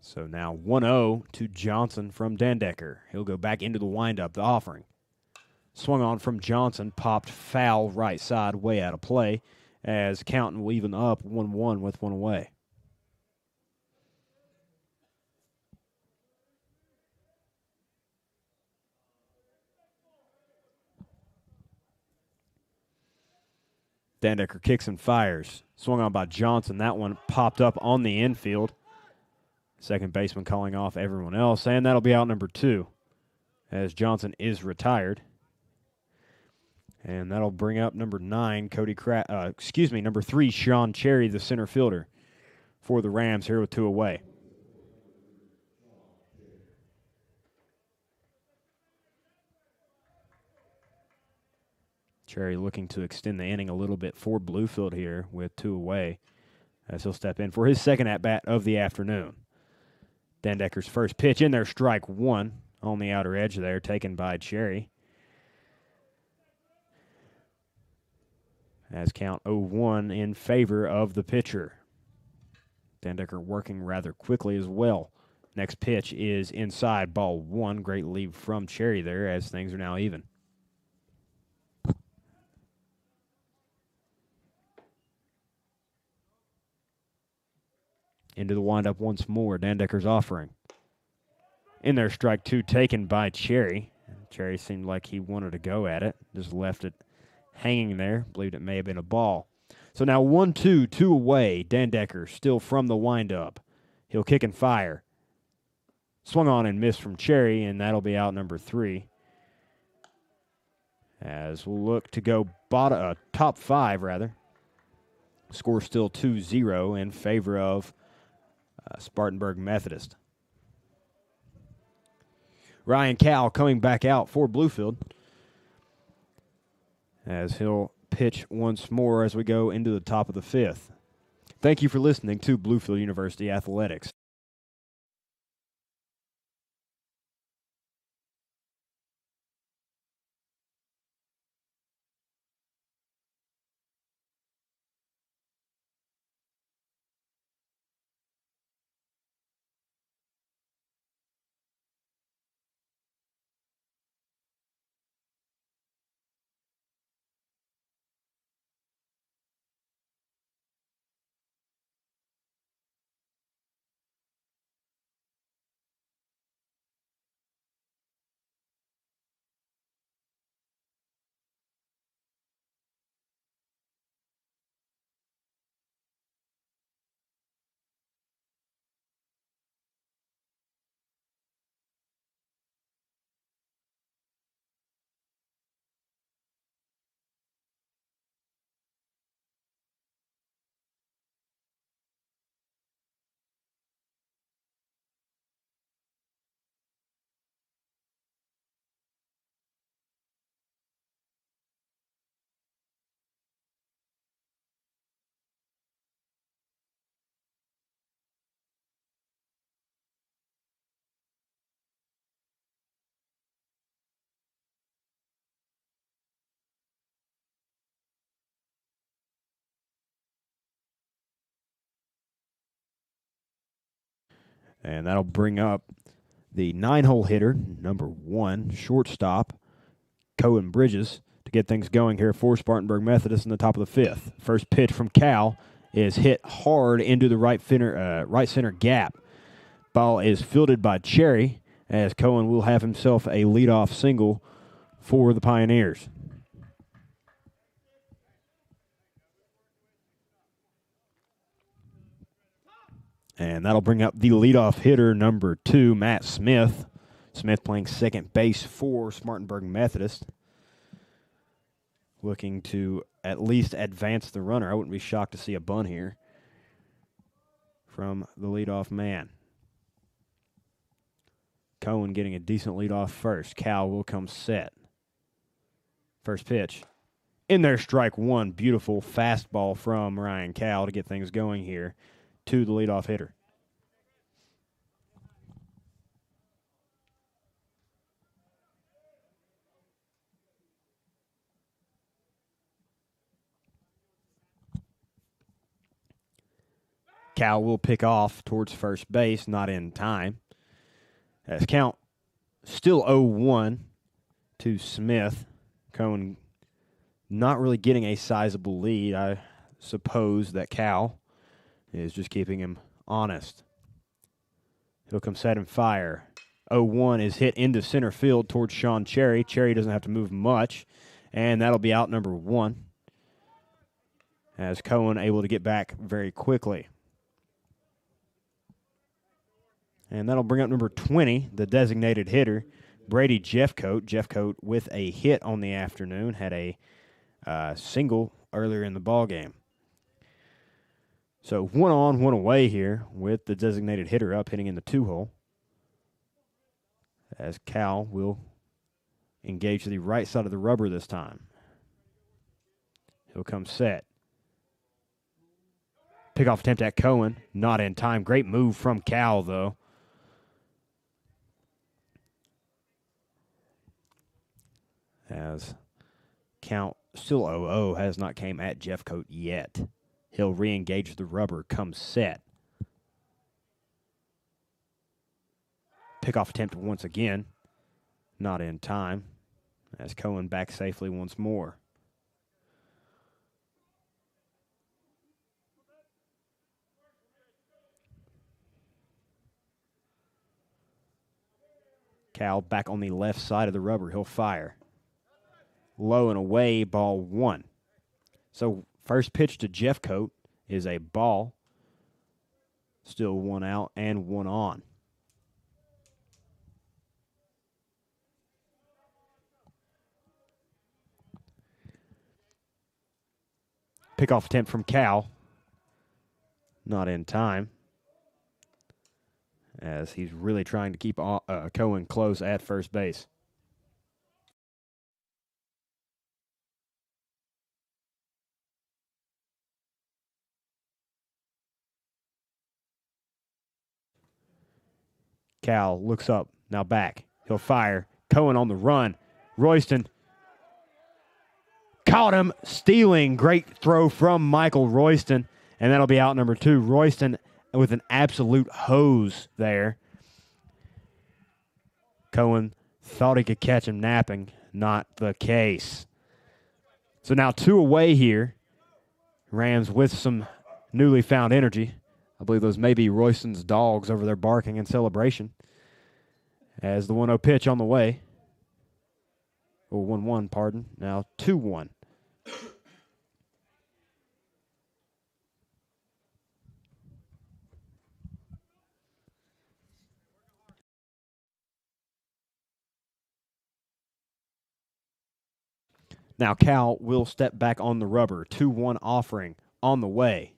[SPEAKER 1] So now 1-0 to Johnson from Dandecker. He'll go back into the windup, the offering. Swung on from Johnson, popped foul right side, way out of play, as Counting will even up 1-1 with one away. Dandecker kicks and fires. Swung on by Johnson. That one popped up on the infield. Second baseman calling off everyone else, and that'll be out number 2 as Johnson is retired. And that'll bring up number 9, number 3, Sean Cherry, the center fielder for the Rams here with 2 away. Cherry looking to extend the inning a little bit for Bluefield here with 2 away as he'll step in for his second at-bat of the afternoon. Dandecker's first pitch in there, strike 1 on the outer edge there, taken by Cherry. As count 0-1 in favor of the pitcher. Dandecker working rather quickly as well. Next pitch is inside, ball 1. Great lead from Cherry there as things are now even. Into the windup once more. Dandecker's offering. In there, strike 2 taken by Cherry. Cherry seemed like he wanted to go at it. Just left it hanging there. Believed it may have been a ball. So now 1-2, 2 away. Dandecker still from the windup. He'll kick and fire. Swung on and missed from Cherry, and that'll be out number 3. As we'll look to go top 5, rather. Score still 2-0 in favor of Spartanburg Methodist. Ryan Cowell coming back out for Bluefield as he'll pitch once more as we go into the top of the 5th. Thank you for listening to Bluefield University Athletics. And that'll bring up the 9-hole hitter, number 1, shortstop, Cohen Bridges, to get things going here for Spartanburg Methodist in the top of the 5th. First pitch from Cal is hit hard into the right center gap. Ball is fielded by Cherry, as Cohen will have himself a leadoff single for the Pioneers. And that'll bring up the leadoff hitter, number 2, Matt Smith. Smith playing second base for Spartanburg Methodist. Looking to at least advance the runner. I wouldn't be shocked to see a bunt here from the leadoff man. Cohen getting a decent leadoff first. Cal will come set. First pitch. In there, strike 1. Beautiful fastball from Ryan Cal to get things going here to the leadoff hitter. Cal will pick off towards first base, not in time. As count still 0-1 to Smith. Cohen not really getting a sizable lead. I suppose that Cal is just keeping him honest. He'll come set and fire. 0-1 is hit into center field towards Sean Cherry. Cherry doesn't have to move much, and that'll be out number 1. As Cohen able to get back very quickly. And that'll bring up number 20, the designated hitter, Brady Jeffcoat. Jeffcoat with a hit on the afternoon, had a single earlier in the ballgame. So 1 on, 1 away here with the designated hitter up, hitting in the 2-hole. As Cal will engage the right side of the rubber this time. He'll come set. Pickoff attempt at Cohen, not in time. Great move from Cal, though. As count still 0-0, has not came at Jeffcoat yet. He'll re-engage the rubber, come set. Pickoff attempt once again, not in time. As Cohen back safely once more. Cal back on the left side of the rubber. He'll fire. Low and away, ball 1. So first pitch to Jeffcoat is a ball. Still 1 out and 1 on. Pickoff attempt from Cal. Not in time. As he's really trying to keep Cohen close at first base. Cal looks up, now back. He'll fire. Cohen on the run. Royston caught him stealing. Great throw from Michael Royston, and that'll be out number 2. Royston with an absolute hose there. Cohen thought he could catch him napping. Not the case. So now 2 away here. Rams with some newly found energy. I believe those may be Royston's dogs over there barking in celebration. As the 1-0 pitch on the way. Or 1-1, pardon. Now 2-1. Now Cal will step back on the rubber. 2-1 offering on the way.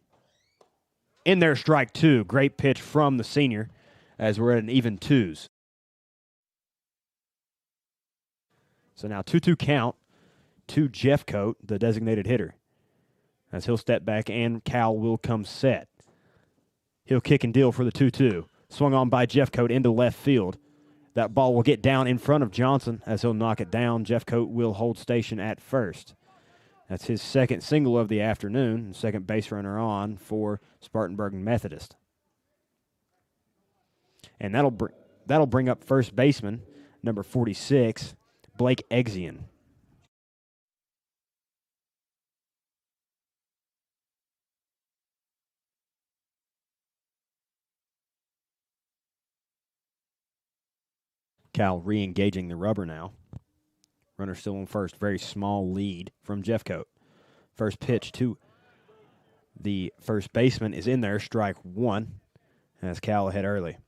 [SPEAKER 1] In there, strike 2. Great pitch from the senior as we're at an even 2s. So now 2-2 count to Jeffcoat, the designated hitter. As he'll step back and Cal will come set. He'll kick and deal for the 2-2. Swung on by Jeffcoat into left field. That ball will get down in front of Johnson as he'll knock it down. Jeffcoat will hold station at first. That's his second single of the afternoon, second base runner on for Spartanburg Methodist. And that'll bring up first baseman, number 46, Blake Exian. Cal re-engaging the rubber now. Runner still on first. Very small lead from Jeffcoat. First pitch to the first baseman is in there. Strike one. As Cal ahead early.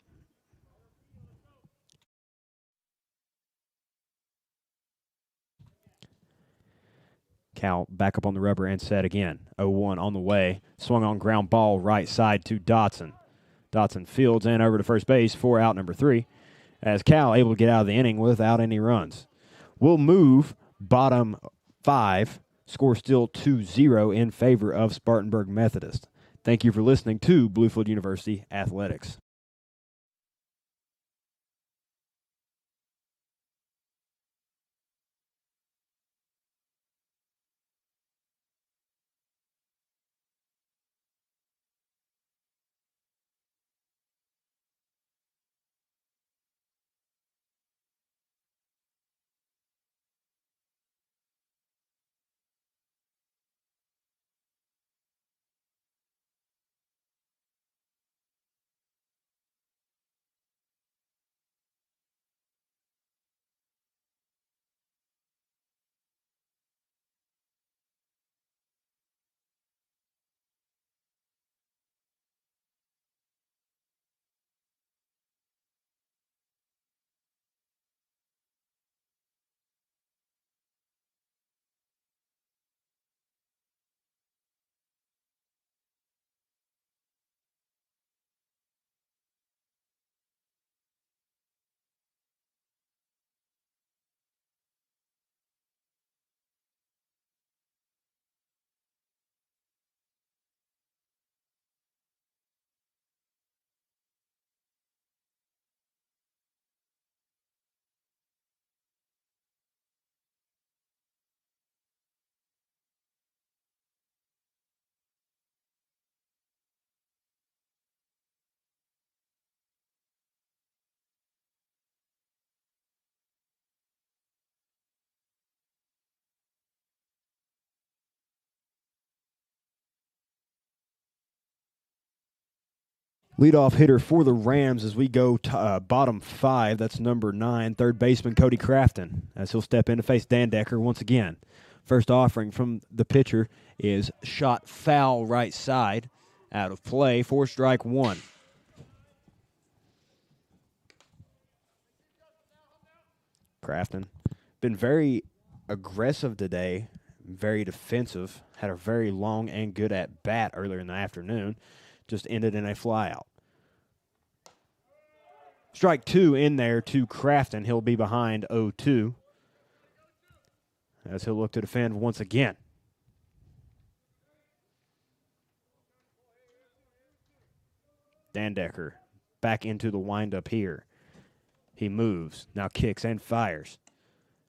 [SPEAKER 1] Cal back up on the rubber and set again. 0-1 on the way. Swung on ground ball right side to Dotson. Dotson fields and over to first base for out number 3. As Cal able to get out of the inning without any runs. We'll move bottom 5. Score still 2-0 in favor of Spartanburg Methodist. Thank you for listening to Bluefield University Athletics. Leadoff hitter for the Rams as we go to bottom 5. That's number 9, third baseman Cody Crafton, as he'll step in to face Dan Decker once again. First offering from the pitcher is shot foul right side, out of play for strike 1. Crafton been very aggressive today, very defensive, had a very long and good at bat earlier in the afternoon. Just ended in a flyout. Strike 2 in there to Crafton. He'll be behind 0-2 as he'll look to defend once again. Dan Decker back into the windup here. He moves, now kicks and fires.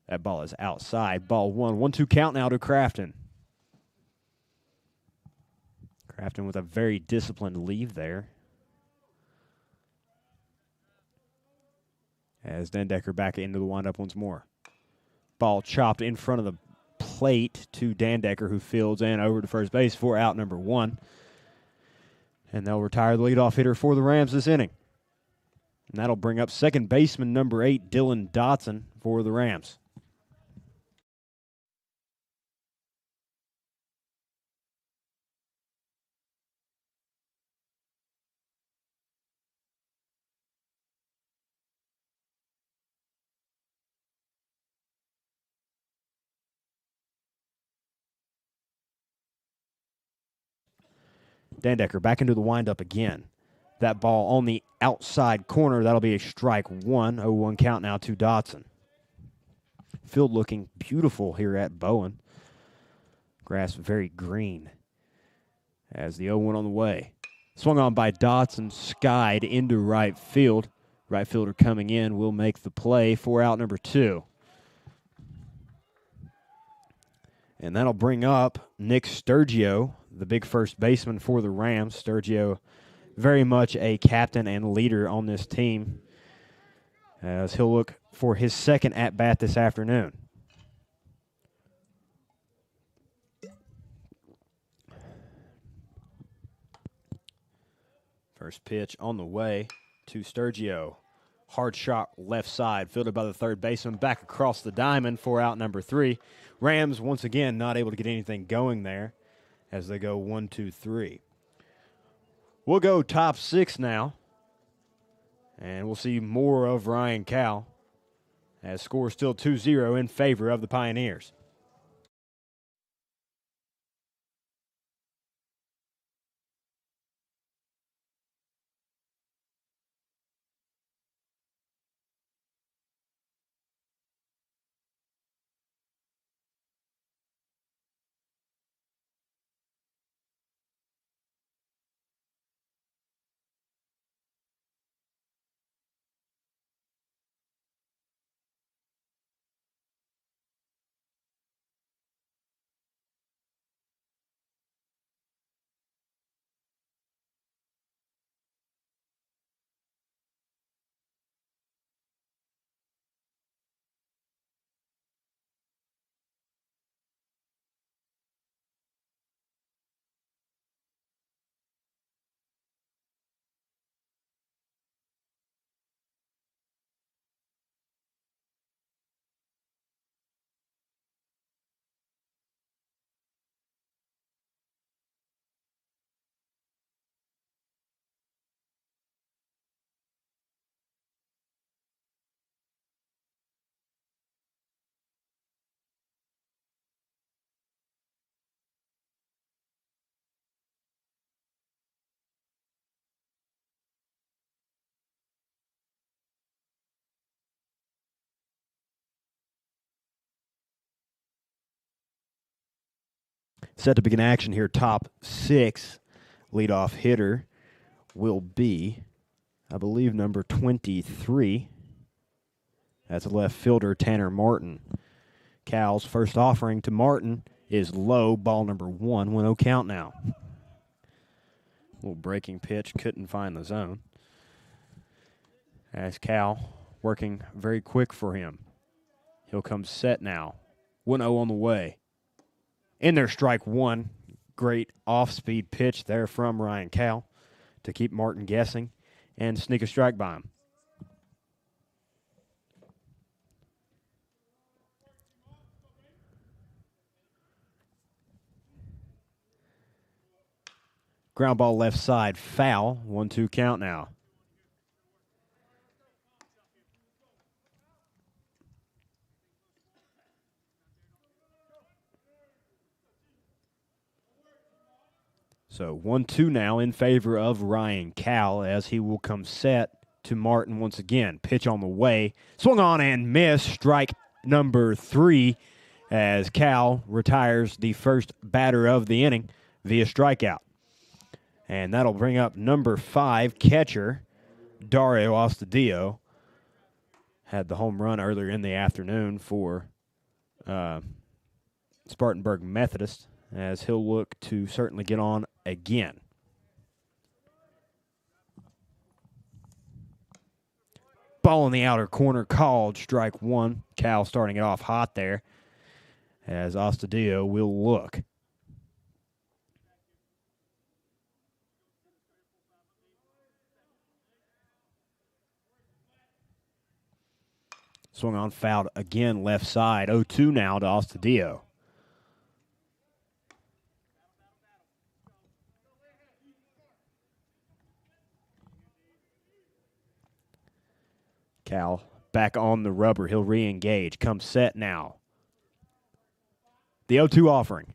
[SPEAKER 1] That ball is outside. Ball 1. 1-2 count now to Crafton. Crafton with a very disciplined leave there. As Dan Decker back into the windup once more. Ball chopped in front of the plate to Dan Decker, who fields in over to first base for out number 1. And they'll retire the leadoff hitter for the Rams this inning. And that'll bring up second baseman number 8, Dylan Dotson, for the Rams. Dan Decker back into the windup again. That ball on the outside corner, that'll be a strike 1. 0-1 count now to Dotson. Field looking beautiful here at Bowen. Grass very green as the 0-1 on the way. Swung on by Dotson, skied into right field. Right fielder coming in will make the play for out number 2. And that'll bring up Nick Sturgio, the big first baseman for the Rams. Sturgio very much a captain and leader on this team, as he'll look for his second at-bat this afternoon. First pitch on the way to Sturgio. Hard shot left side, fielded by the third baseman, back across the diamond for out number 3. Rams once again not able to get anything going there as they go 1-2-3. We'll go top 6 now, and we'll see more of Ryan Cal as score still 2-0 in favor of the Pioneers. Set to begin action here, top 6. Leadoff hitter will be, I believe, number 23. That's left fielder Tanner Martin. Cal's first offering to Martin is low, ball number 1, 1-0 count now. Little breaking pitch, couldn't find the zone. As Cal working very quick for him. He'll come set now. 1-0 on the way. In there, strike 1. Great off-speed pitch there from Ryan Cal to keep Martin guessing and sneak a strike by him. Ground ball left side, foul. 1-2 count now. So 1-2 now in favor of Ryan Cal as he will come set to Martin once again. Pitch on the way. Swung on and missed. Strike number 3 as Cal retires the first batter of the inning via strikeout. And that'll bring up number 5, catcher Dario Ostadio. Had the home run earlier in the afternoon for Spartanburg Methodist, as he'll look to certainly get on again. Ball in the outer corner called, strike 1. Cal starting it off hot there as Ostadio will look. Swung on, fouled again left side. 0-2 now to Ostadio. Cal back on the rubber. He'll re-engage. Come set now. The 0-2 offering.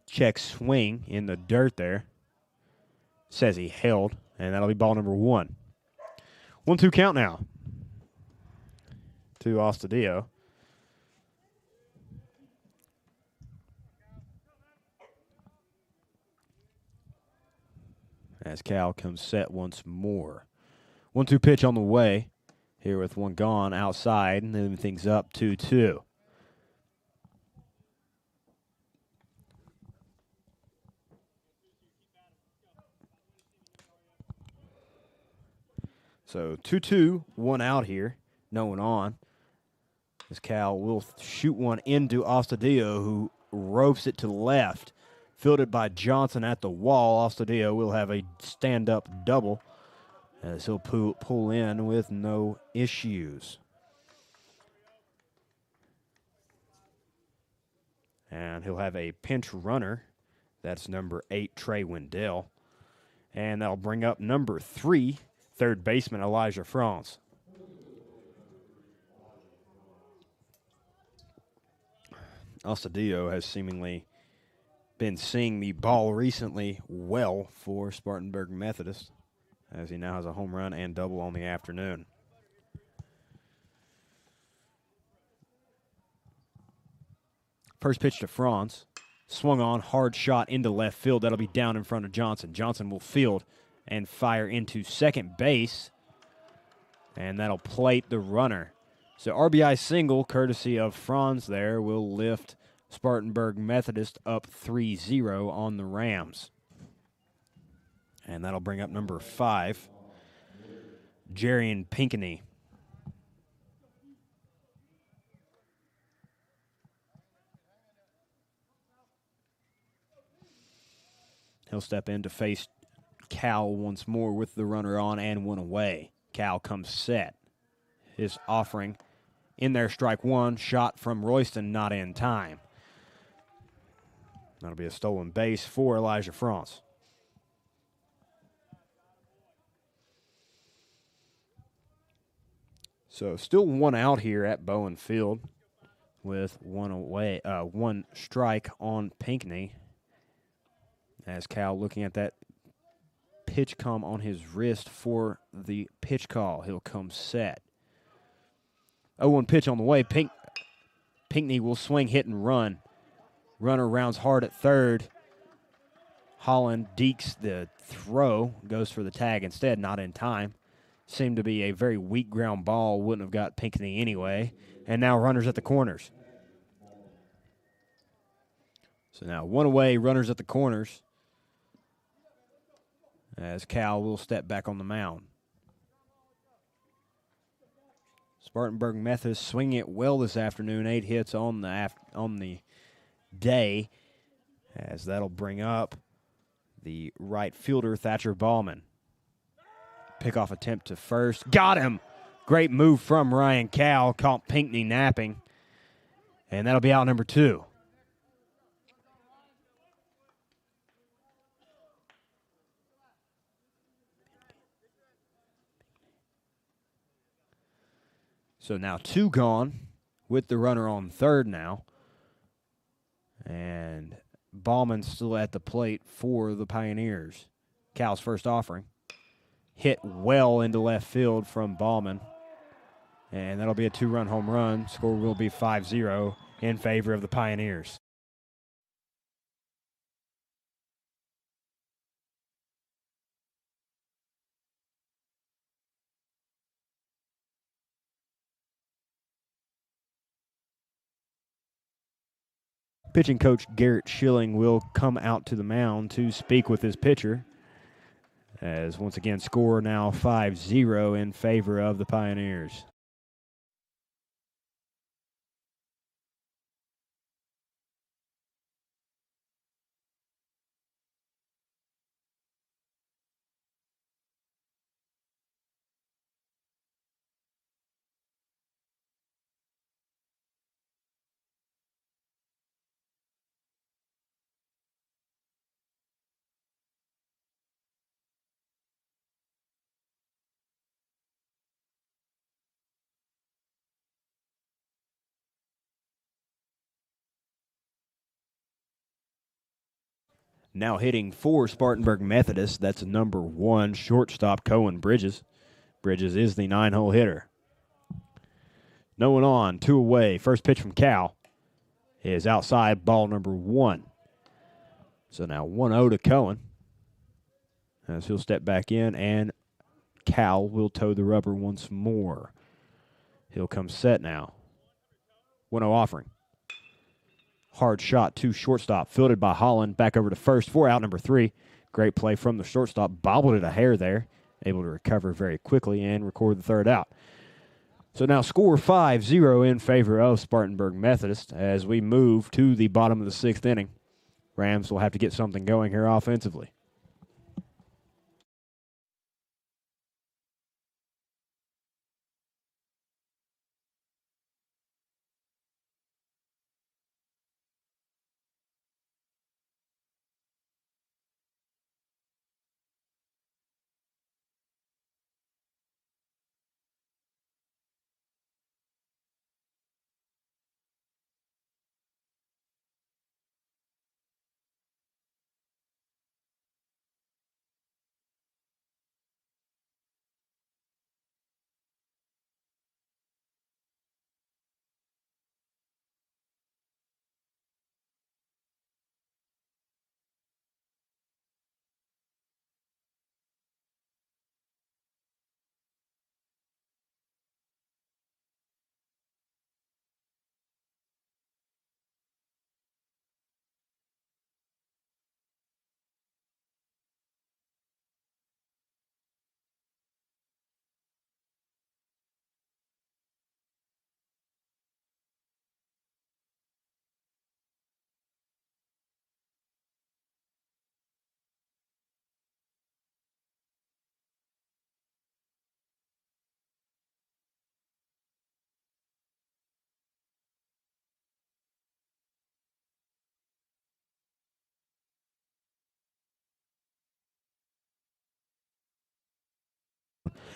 [SPEAKER 1] Check swing in the dirt there. Says he held, and that'll be ball number 1. 1-2 count now to Ostadio. As Cal comes set once more. 1-2 pitch on the way here with one gone outside, and then things up 2-2. So 2-2, one out here, no one on. As Cal will shoot one into Astudillo, who ropes it to the left. Fielded by Johnson at the wall. Astudillo will have a stand-up double as he'll pull in with no issues. And he'll have a pinch runner. That's number 8, Trey Wendell. And that'll bring up number 3, third baseman Elijah France. Astudillo has seemingly been seeing the ball recently well for Spartanburg Methodist, as he now has a home run and double on the afternoon. First pitch to France. Swung on, hard shot into left field. That'll be down in front of Johnson. Johnson will field and fire into second base, and that'll plate the runner. So RBI single, courtesy of Franz there, will lift Spartanburg Methodist up 3-0 on the Rams. And that'll bring up number 5, Jarian Pinckney. He'll step in to face Cal once more with the runner on and one away. Cal comes set. His offering in there, strike one, shot from Royston, not in time. That'll be a stolen base for Elijah France. So still one out here at Bowen Field with one strike on Pinckney. As Cal looking at that pitch come on his wrist for the pitch call. He'll come set. 0-1 pitch on the way. Pinckney will swing, hit, and run. Runner rounds hard at third. Holland dekes the throw, goes for the tag instead, not in time. Seemed to be a very weak ground ball, wouldn't have got Pinckney anyway. And now runners at the corners. So now one away, runners at the corners, as Cal will step back on the mound. Spartanburg Methodist swinging it well this afternoon. 8 hits on the day, as that'll bring up the right fielder, Thatcher Ballman. Pickoff attempt to first. Got him! Great move from Ryan Cal. Caught Pinckney napping. And that'll be out number 2. So now 2 gone with the runner on third now. And Ballman still at the plate for the Pioneers. Cal's first offering. Hit well into left field from Ballman. And that'll be a 2-run home run. Score will be 5-0 in favor of the Pioneers. Pitching coach Garrett Schilling will come out to the mound to speak with his pitcher, as once again score now 5-0 in favor of the Pioneers. Now hitting for Spartanburg Methodist, that's number 1 shortstop Cohen Bridges. Bridges is the 9-hole hitter. No one on, 2 away. First pitch from Cal is outside, ball number 1. So now 1-0 to Cohen, as he'll step back in, and Cal will toe the rubber once more. He'll come set now. 1-0 offering. Hard shot to shortstop, fielded by Holland, back over to first for out number 3. Great play from the shortstop, bobbled it a hair there, able to recover very quickly and record the third out. So now score 5-0 in favor of Spartanburg Methodist as we move to the bottom of the sixth inning. Rams will have to get something going here offensively.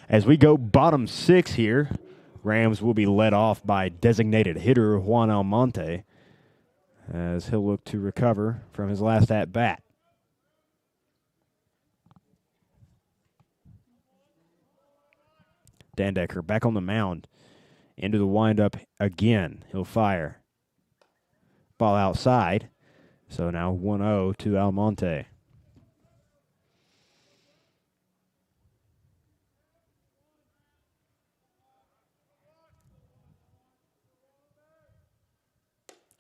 [SPEAKER 1] As we go bottom six here, Rams will be led off by designated hitter Juan Almonte as he'll look to recover from his last at-bat. Dandecker back on the mound. Into the windup again. He'll fire. Ball outside. So now 1-0 to Almonte.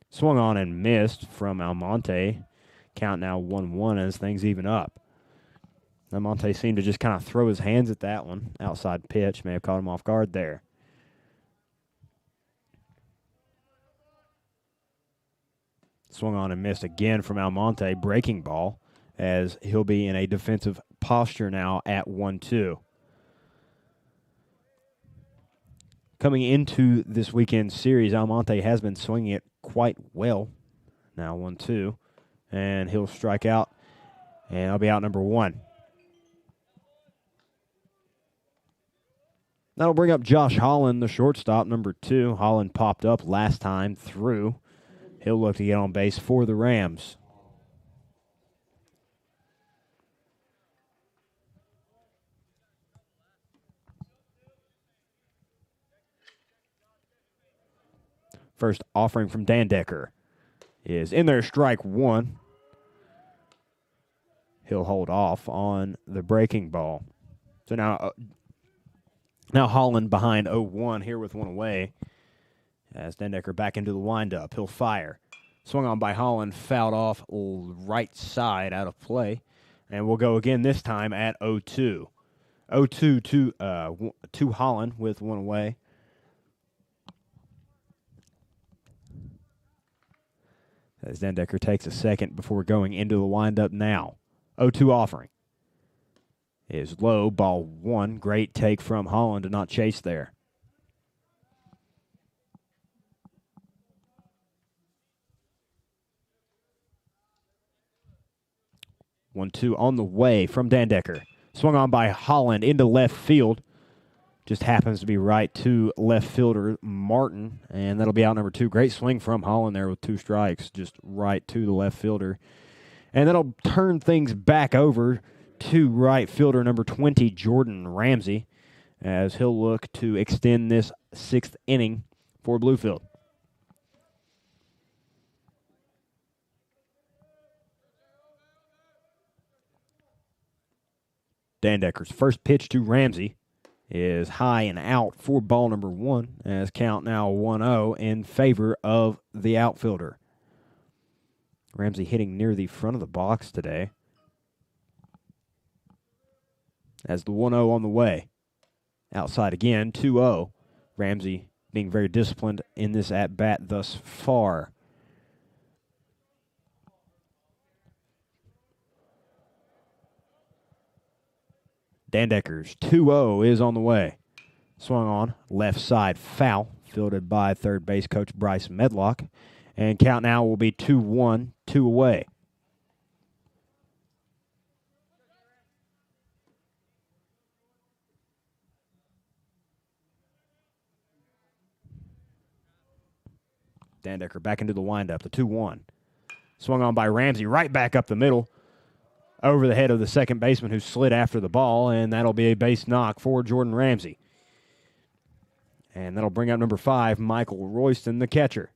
[SPEAKER 1] Swung on and missed from Almonte. Count now 1-1 as things even up. Almonte seemed to just kind of throw his hands at that one. Outside pitch may have caught him off guard there. Swung on and missed again from Almonte. Breaking ball as he'll be in a defensive posture now at 1-2. Coming into this weekend series, Almonte has been swinging it quite well. Now 1-2. And he'll strike out. And I'll be out number 1. That'll bring up Josh Holland, the shortstop, number 2. Holland popped up last time through. He'll look to get on base for the Rams. First offering from Dandecker is in there, strike 1. He'll hold off on the breaking ball. So now Holland behind 0-1 here with one away. As Dandecker back into the windup, he'll fire. Swung on by Holland, fouled off right side out of play. And we'll go again this time at 0-2. 0-2 to Holland with one away. As Dandecker takes a second before going into the windup now. 0-2 offering is low, ball 1. Great take from Holland to not chase there. One, 2 on the way from Dandecker. Swung on by Holland into left field. Just happens to be right to left fielder Martin, and that'll be out number 2. Great swing from Holland there with 2 strikes, just right to the left fielder. And that'll turn things back over to right fielder number 20, Jordan Ramsey, as he'll look to extend this 6th inning for Bluefield. Dandecker's first pitch to Ramsey is high and out for ball number 1, as count now 1-0 in favor of the outfielder. Ramsey hitting near the front of the box today. as the 1-0 on the way. Outside again, 2-0. Ramsey being very disciplined in this at-bat thus far. Dandecker's 2-0 is on the way. Swung on, left side foul, fielded by third base coach Bryce Medlock. And count now will be 2-1, 2 away. Dandecker back into the windup, the 2-1. Swung on by Ramsey, right back up the middle, over the head of the second baseman who slid after the ball, and that'll be a base knock for Jordan Ramsey. And that'll bring up number 5, Michael Royston, the catcher.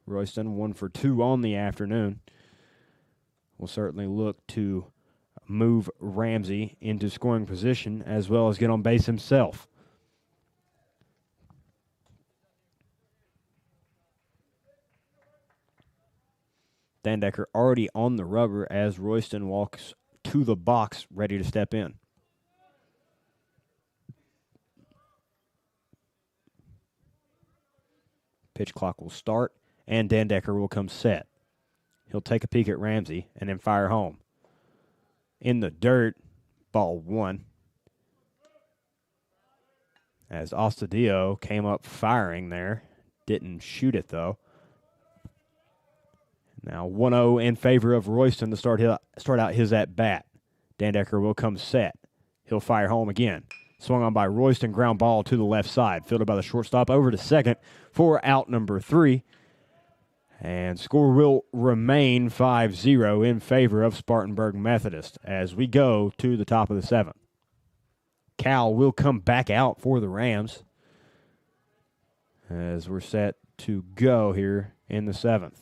[SPEAKER 1] Royston 1 for 2 on the afternoon. Will certainly look to move Ramsey into scoring position as well as get on base himself. Dandecker already on the rubber as Royston walks to the box ready to step in. Pitch clock will start, and Dandecker will come set. He'll take a peek at Ramsey and then fire home. In the dirt, ball 1. As Ostadio came up firing there. Didn't shoot it, though. Now 1-0 in favor of Royston to start out his at-bat. Dandecker will come set. He'll fire home again. Swung on by Royston, ground ball to the left side. Fielded by the shortstop over to second for out number 3. And score will remain 5-0 in favor of Spartanburg Methodist as we go to the top of the 7th. Cal will come back out for the Rams as we're set to go here in the 7th.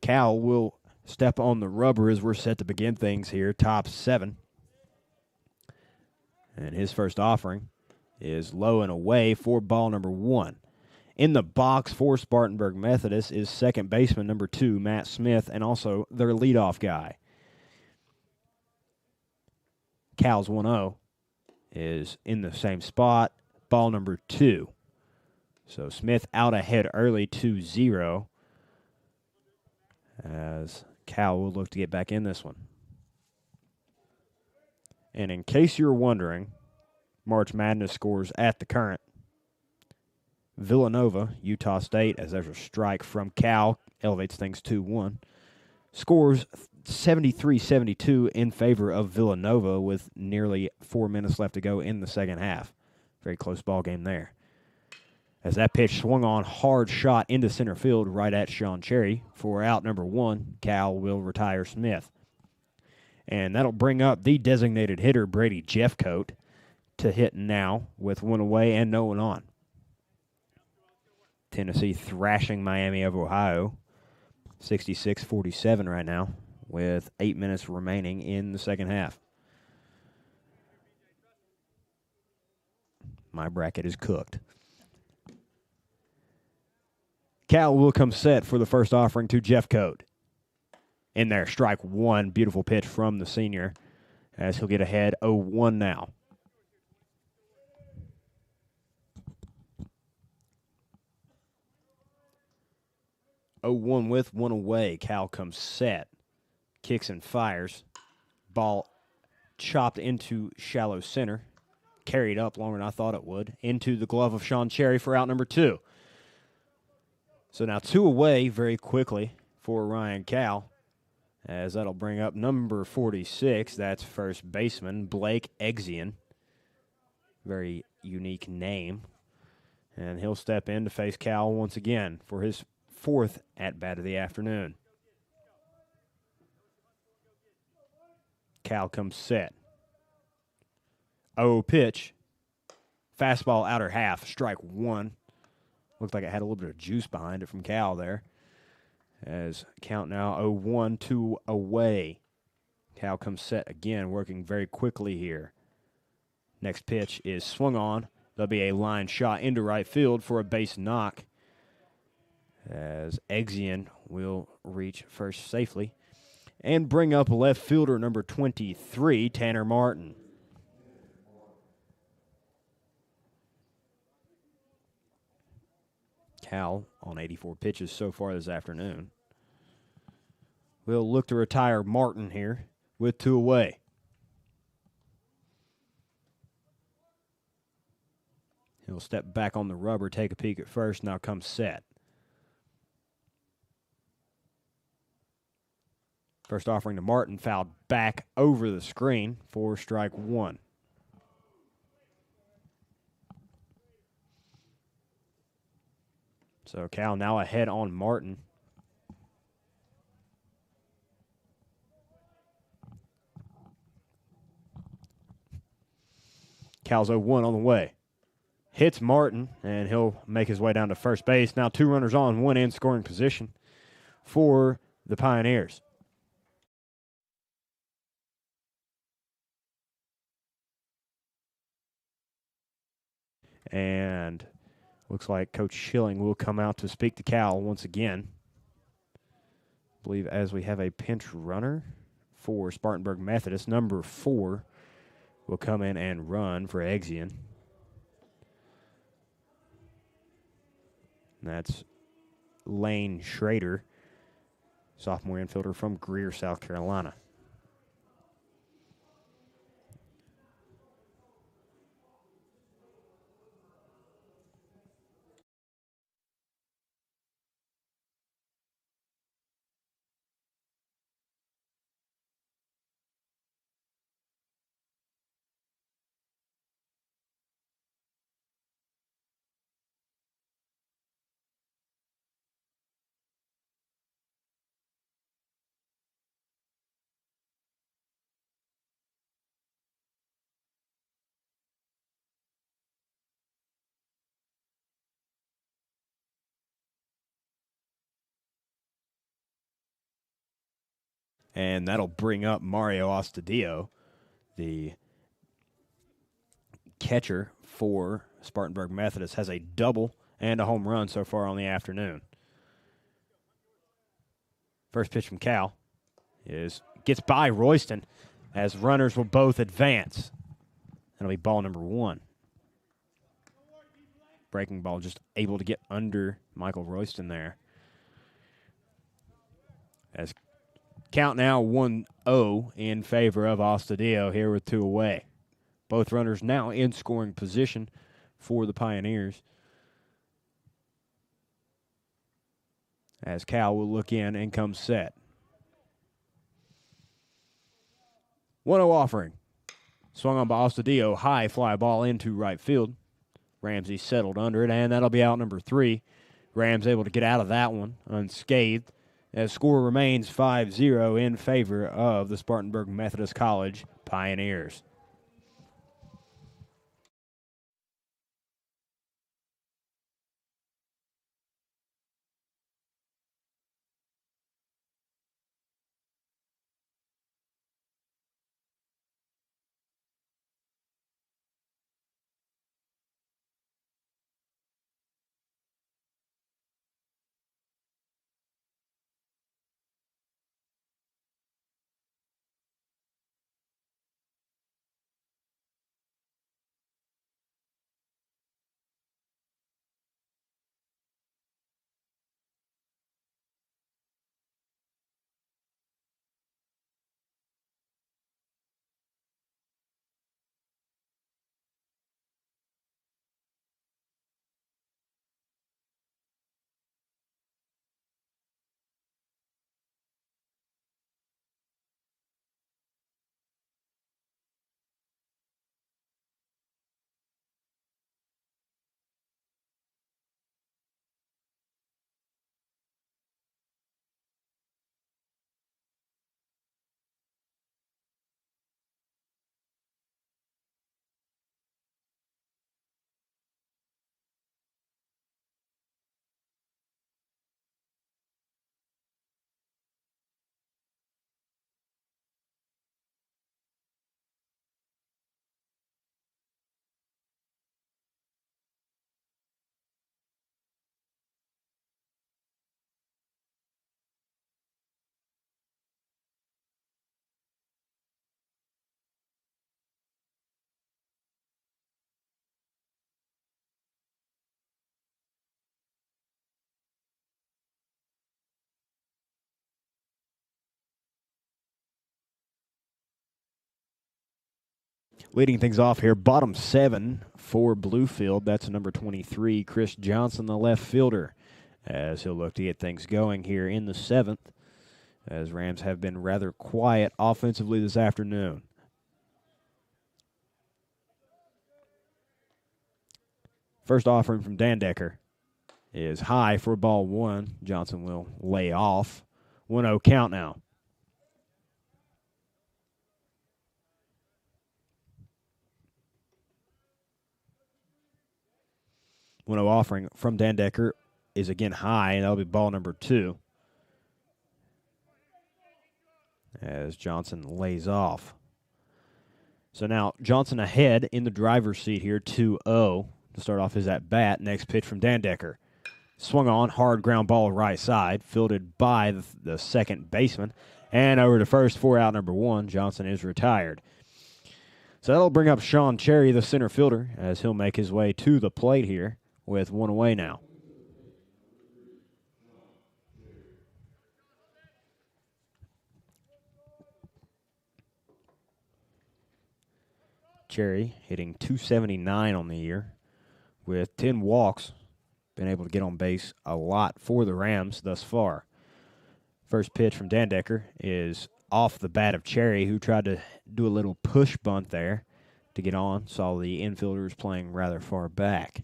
[SPEAKER 1] Cal will step on the rubber as we're set to begin things here, top 7. And his first offering is low and away for ball number 1. In the box for Spartanburg Methodist is second baseman number 2, Matt Smith, and also their leadoff guy. Cal's 1-0 is in the same spot, ball number 2. So Smith out ahead early 2-0. As Cal will look to get back in this one. And in case you're wondering, March Madness scores at the current. Villanova, Utah State, as there's a strike from Cal, elevates things 2-1. Scores 73-72 in favor of Villanova with nearly 4 minutes left to go in the second half. Very close ball game there. As that pitch swung on, hard shot into center field right at Sean Cherry for out number 1. Cal will retire Smith. And that'll bring up the designated hitter, Brady Jeffcoat, to hit now with one away and no one on. Tennessee thrashing Miami of Ohio, 66-47 right now, with 8 minutes remaining in the second half. My bracket is cooked. Cal will come set for the first offering to Jeffcoat. In there, strike one. Beautiful pitch from the senior as he'll get ahead 0-1 now. Oh, 1 with one away. Cal comes set. Kicks and fires. Ball chopped into shallow center. Carried up longer than I thought it would. Into the glove of Sean Cherry for out number 2. So now 2 away very quickly for Ryan Cal, as that'll bring up number 46. That's first baseman Blake Exian. Very unique name. And he'll step in to face Cal once again for his 4th at-bat of the afternoon. Cal comes set. 0 pitch. Fastball outer half, strike 1. Looked like it had a little bit of juice behind it from Cal there. As count now 0-1, 2 away. Cal comes set again, working very quickly here. Next pitch is swung on. There'll be a line shot into right field for a base knock, as Exian will reach first safely and bring up left fielder number 23, Tanner Martin. Cal on 84 pitches so far this afternoon. We'll look to retire Martin here with 2 away. He'll step back on the rubber, take a peek at first, now comes set. First offering to Martin, fouled back over the screen for strike 1. So Cal now ahead on Martin. Cal's 0-1 on the way. Hits Martin, and he'll make his way down to first base. Now 2 runners on, 1 in scoring position for the Pioneers. And looks like Coach Schilling will come out to speak to Cal once again. I believe as we have a pinch runner for Spartanburg Methodist, number 4 will come in and run for Exian. That's Lane Schrader, sophomore infielder from Greer, South Carolina. And that'll bring up Mario Astudillo, the catcher for Spartanburg Methodist. Has a double and a home run so far on the afternoon. First pitch from Cal gets by Royston as runners will both advance. That'll be ball number 1. Breaking ball just able to get under Michael Royston there. As count now 1-0 in favor of Astudillo here with 2 away. Both runners now in scoring position for the Pioneers. As Cal will look in and come set. 1-0 offering. Swung on by Astudillo. High fly ball into right field. Ramsey settled under it, and that'll be out number 3. Rams able to get out of that one unscathed as score remains 5-0 in favor of the Spartanburg Methodist College Pioneers. Leading things off here, bottom 7 for Bluefield. That's number 23, Chris Johnson, the left fielder, as he'll look to get things going here in the 7th, as Rams have been rather quiet offensively this afternoon. First offering from Dandecker is high for ball 1. Johnson will lay off. 1-0 count now. 1-0 offering from Dandecker is again high, and that'll be ball number 2. As Johnson lays off. So now Johnson ahead in the driver's seat here, 2-0 to start off his at-bat. Next pitch from Dandecker. Swung on, hard ground ball right side, fielded by the second baseman, and over to first for out number 1. Johnson is retired. So that'll bring up Sean Cherry, the center fielder, as he'll make his way to the plate here with 1 away now. Cherry hitting .279 on the year with 10 walks. Been able to get on base a lot for the Rams thus far. First pitch from Dandecker is off the bat of Cherry, who tried to do a little push bunt there to get on. Saw the infielders playing rather far back.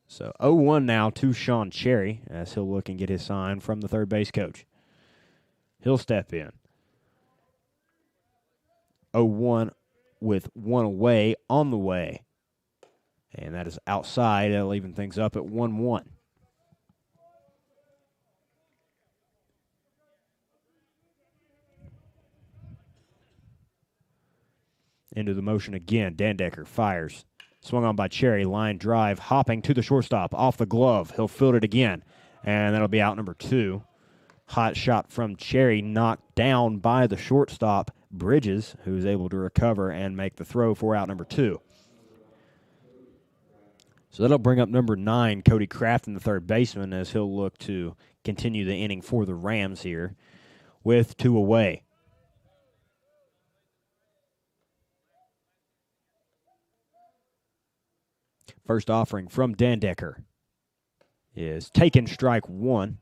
[SPEAKER 1] So 0-1 now to Sean Cherry, as he'll look and get his sign from the third base coach. He'll step in. 0-1 with 1 away on the way. And that is outside. That'll even things up at 1-1. Into the motion again. Dandecker fires. Swung on by Cherry. Line drive. Hopping to the shortstop. Off the glove. He'll field it again. And that'll be out number 2. Hot shot from Cherry. Knocked down by the shortstop, Bridges, who's able to recover and make the throw for out number 2. So that'll bring up number 9, Cody Crafton, the third baseman, as he'll look to continue the inning for the Rams here with 2 away. First offering from Dandecker is taken strike 1,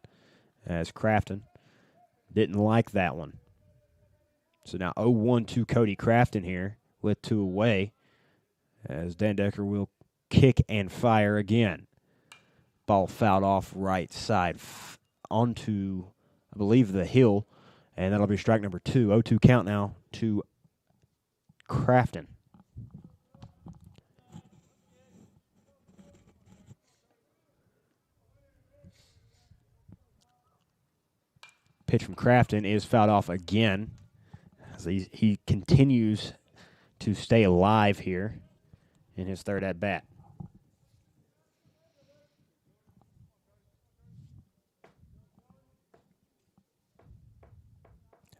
[SPEAKER 1] as Crafton didn't like that one. So now 0-1 to Cody Crafton here with 2 away, as Dandecker will kick and fire again. Ball fouled off right side onto, I believe, the hill, and that'll be strike number 2. 0-2 count now to Crafton. Pitch from Crafton is fouled off again. As he continues to stay alive here in his third at bat.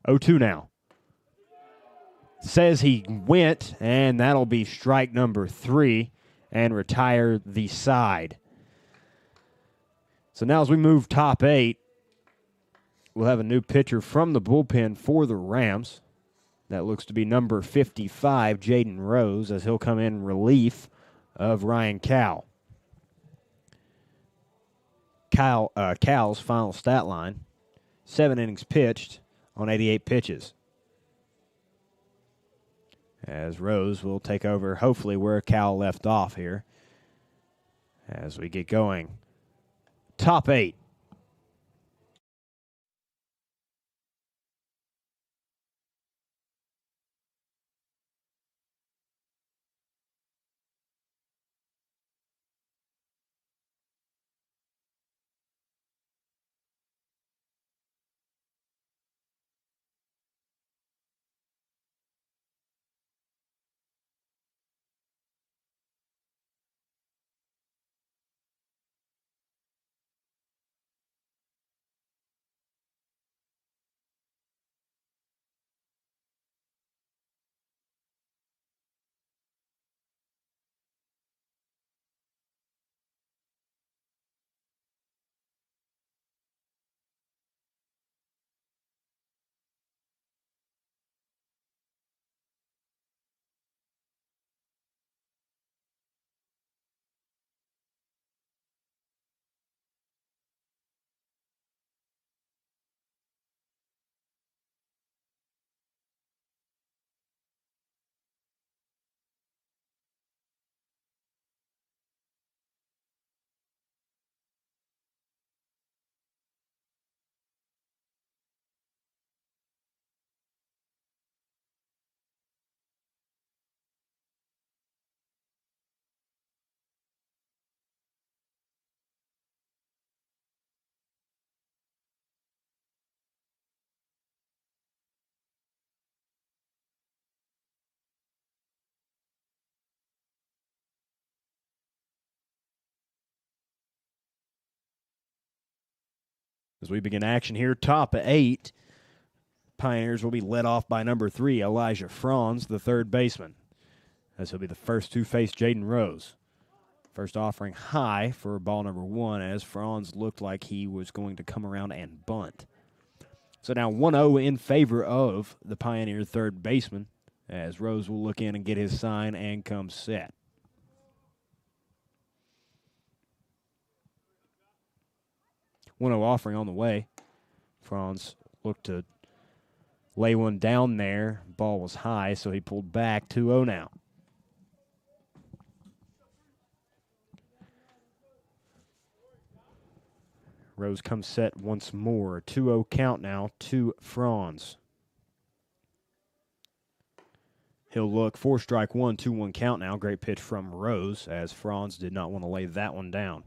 [SPEAKER 1] 0-2 now. Says he went, and that'll be strike number 3 and retire the side. So now as we move top 8, we'll have a new pitcher from the bullpen for the Rams. That looks to be number 55, Jaden Rose, as he'll come in relief of Ryan Cowell. Cowell's final stat line, 7 innings pitched on 88 pitches. As Rose will take over, hopefully, where Cowell left off here as we get going. Top 8. As we begin action here, top 8, Pioneers will be led off by number 3, Elijah Franz, the third baseman, as he'll be the first to face Jaden Rose. First offering high for ball number 1, as Franz looked like he was going to come around and bunt. So now 1-0 in favor of the Pioneer third baseman, as Rose will look in and get his sign and come set. Offering on the way. Franz looked to lay one down there. Ball was high, so he pulled back. 2-0 now. Rose comes set once more. 2-0 count now to Franz. He'll look for strike 1, 2-1 count now. Great pitch from Rose, as Franz did not want to lay that one down.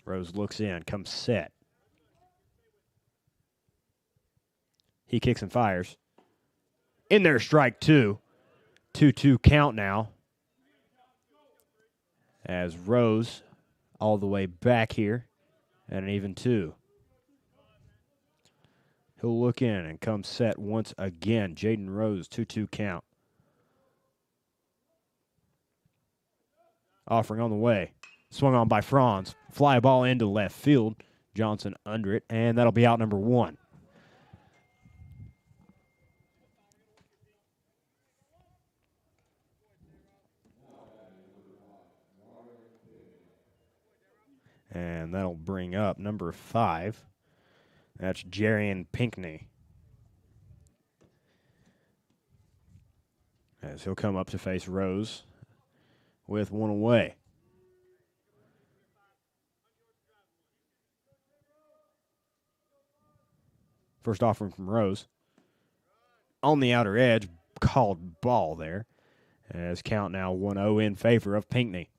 [SPEAKER 1] Rose looks in, comes set. He kicks and fires. In there, strike 2. 2-2 count now. As Rose all the way back here at an even 2. He'll look in and come set once again. Jaden Rose, 2-2 count. Offering on the way. Swung on by Franz. Fly ball into left field. Johnson under it, and that'll be out number 1. And that'll bring up number 5. That's Jarian Pinkney. As he'll come up to face Rose with one away. First offering from Rose. On the outer edge, called ball there. As count now 1-0 in favor of Pinckney.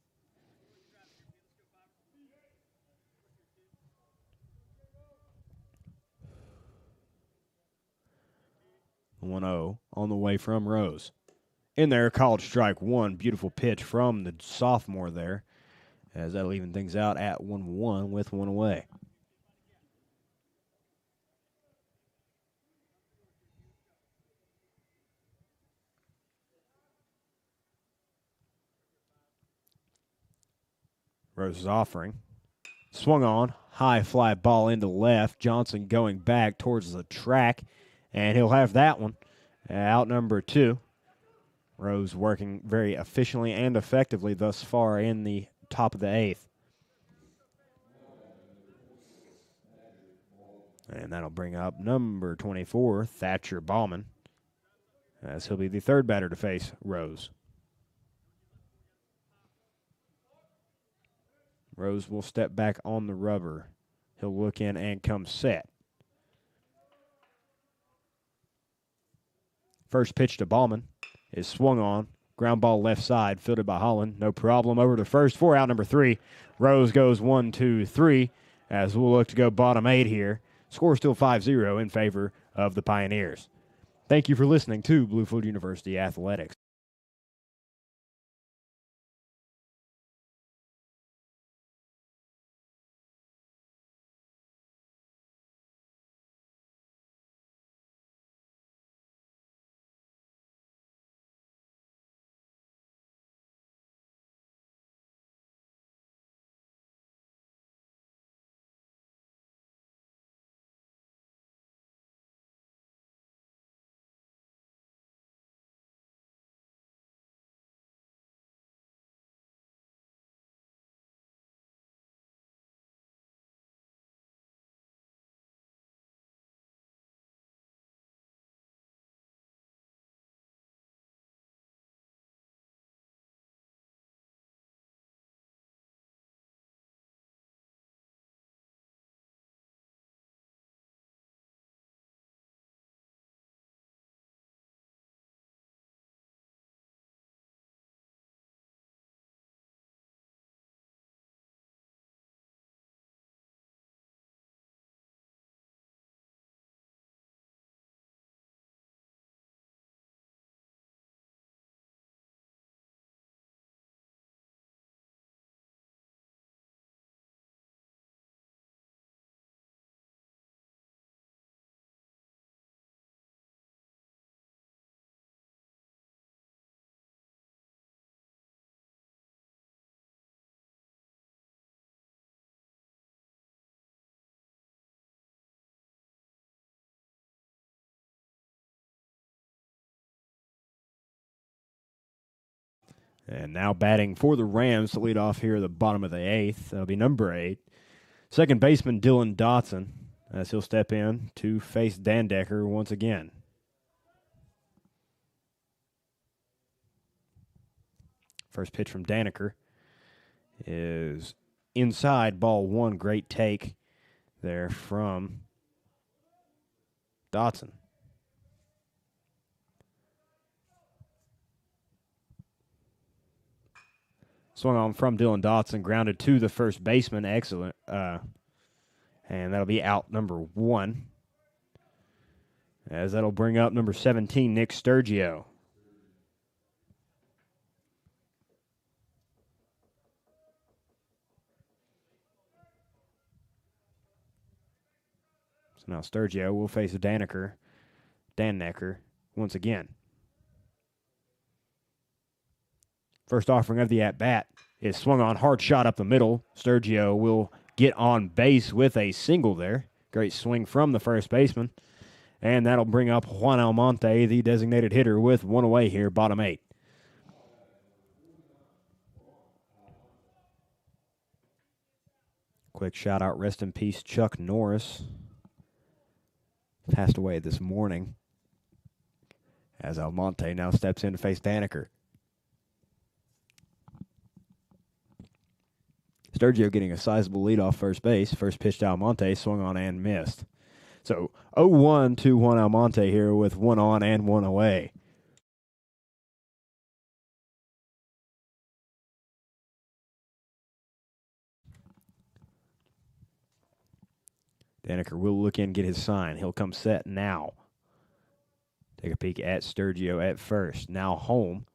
[SPEAKER 1] 1-0 on the way from Rose. In there, called strike one. Beautiful pitch from the sophomore there. As that'll even things out at 1-1 with one away. Rose is offering. Swung on. High fly ball into left. Johnson going back towards the track. And he'll have that one. Out number 2. Rose working very efficiently and effectively thus far in the top of the 8th. And that'll bring up number 24, Thatcher Ballman, as he'll be the third batter to face Rose. Rose will step back on the rubber. He'll look in and come set. First pitch to Ballman is swung on. Ground ball left side, fielded by Holland. No problem. Over to first for out number 3. Rose goes 1, 2, 3, as we'll look to go bottom 8 here. Score still 5-0 in favor of the Pioneers. Thank you for listening to Bluefield University Athletics. And now batting for the Rams to lead off here at the bottom of the 8th. That'll be number 8. Second baseman Dylan Dotson, as he'll step in to face Dandecker once again. First pitch from Dandecker is inside, ball 1. Great take there from Dotson. Swung on from Dylan Dotson, grounded to the first baseman. Excellent. And that'll be out number 1. As that'll bring up number 17, Nick Sturgio. So now Sturgio will face Dannecker once again. First offering of the at-bat is swung on. Hard shot up the middle. Sturgio will get on base with a single there. Great swing from the first baseman. And that'll bring up Juan Almonte, the designated hitter, with one away here, bottom 8. Quick shout out, rest in peace, Chuck Norris. Passed away this morning as Almonte now steps in to face Dannecker. Sturgio getting a sizable lead off first base. First pitch to Almonte, swung on and missed. So 0-1, 2-1 Almonte here with one on and one away. Daniker will look in, get his sign. He'll come set now. Take a peek at Sturgio at first. Now home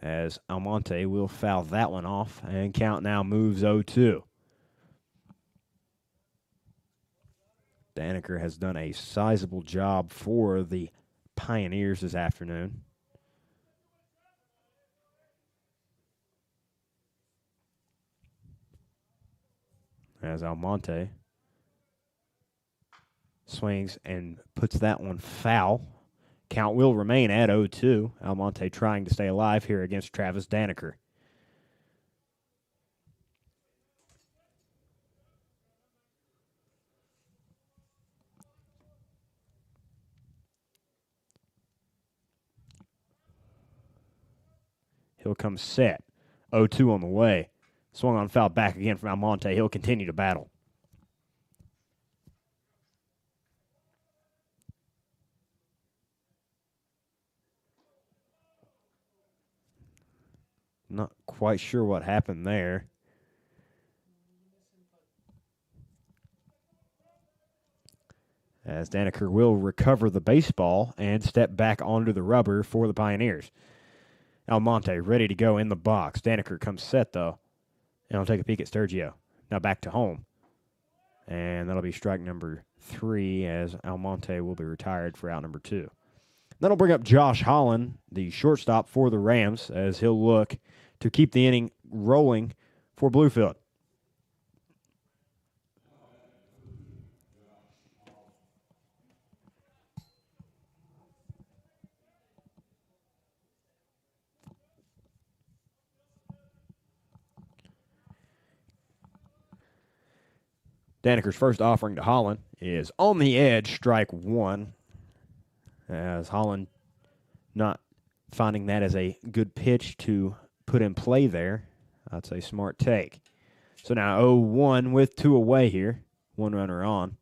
[SPEAKER 1] as Almonte will foul that one off, and count now moves 0-2. Daniker has done a sizable job for the Pioneers this afternoon. As Almonte swings and puts that one foul. Count will remain at 0-2. Almonte trying to stay alive here against Travis Daniker. He'll come set. 0-2 on the way. Swung on foul back again from Almonte. He'll continue to battle. Not quite sure what happened there. As Daniker will recover the baseball and step back onto the rubber for the Pioneers. Almonte ready to go in the box. Daniker comes set, though. And I'll take a peek at Sturgio. Now back to home. And that'll be strike number 3 as Almonte will be retired for out number 2. That'll bring up Josh Holland, the shortstop for the Rams, as he'll look to keep the inning rolling for Bluefield. Daniker's first offering to Holland is on the edge, strike 1. As Holland not finding that as a good pitch to put in play there. That's a smart take. So now 0-1 with 2 away here. One runner on.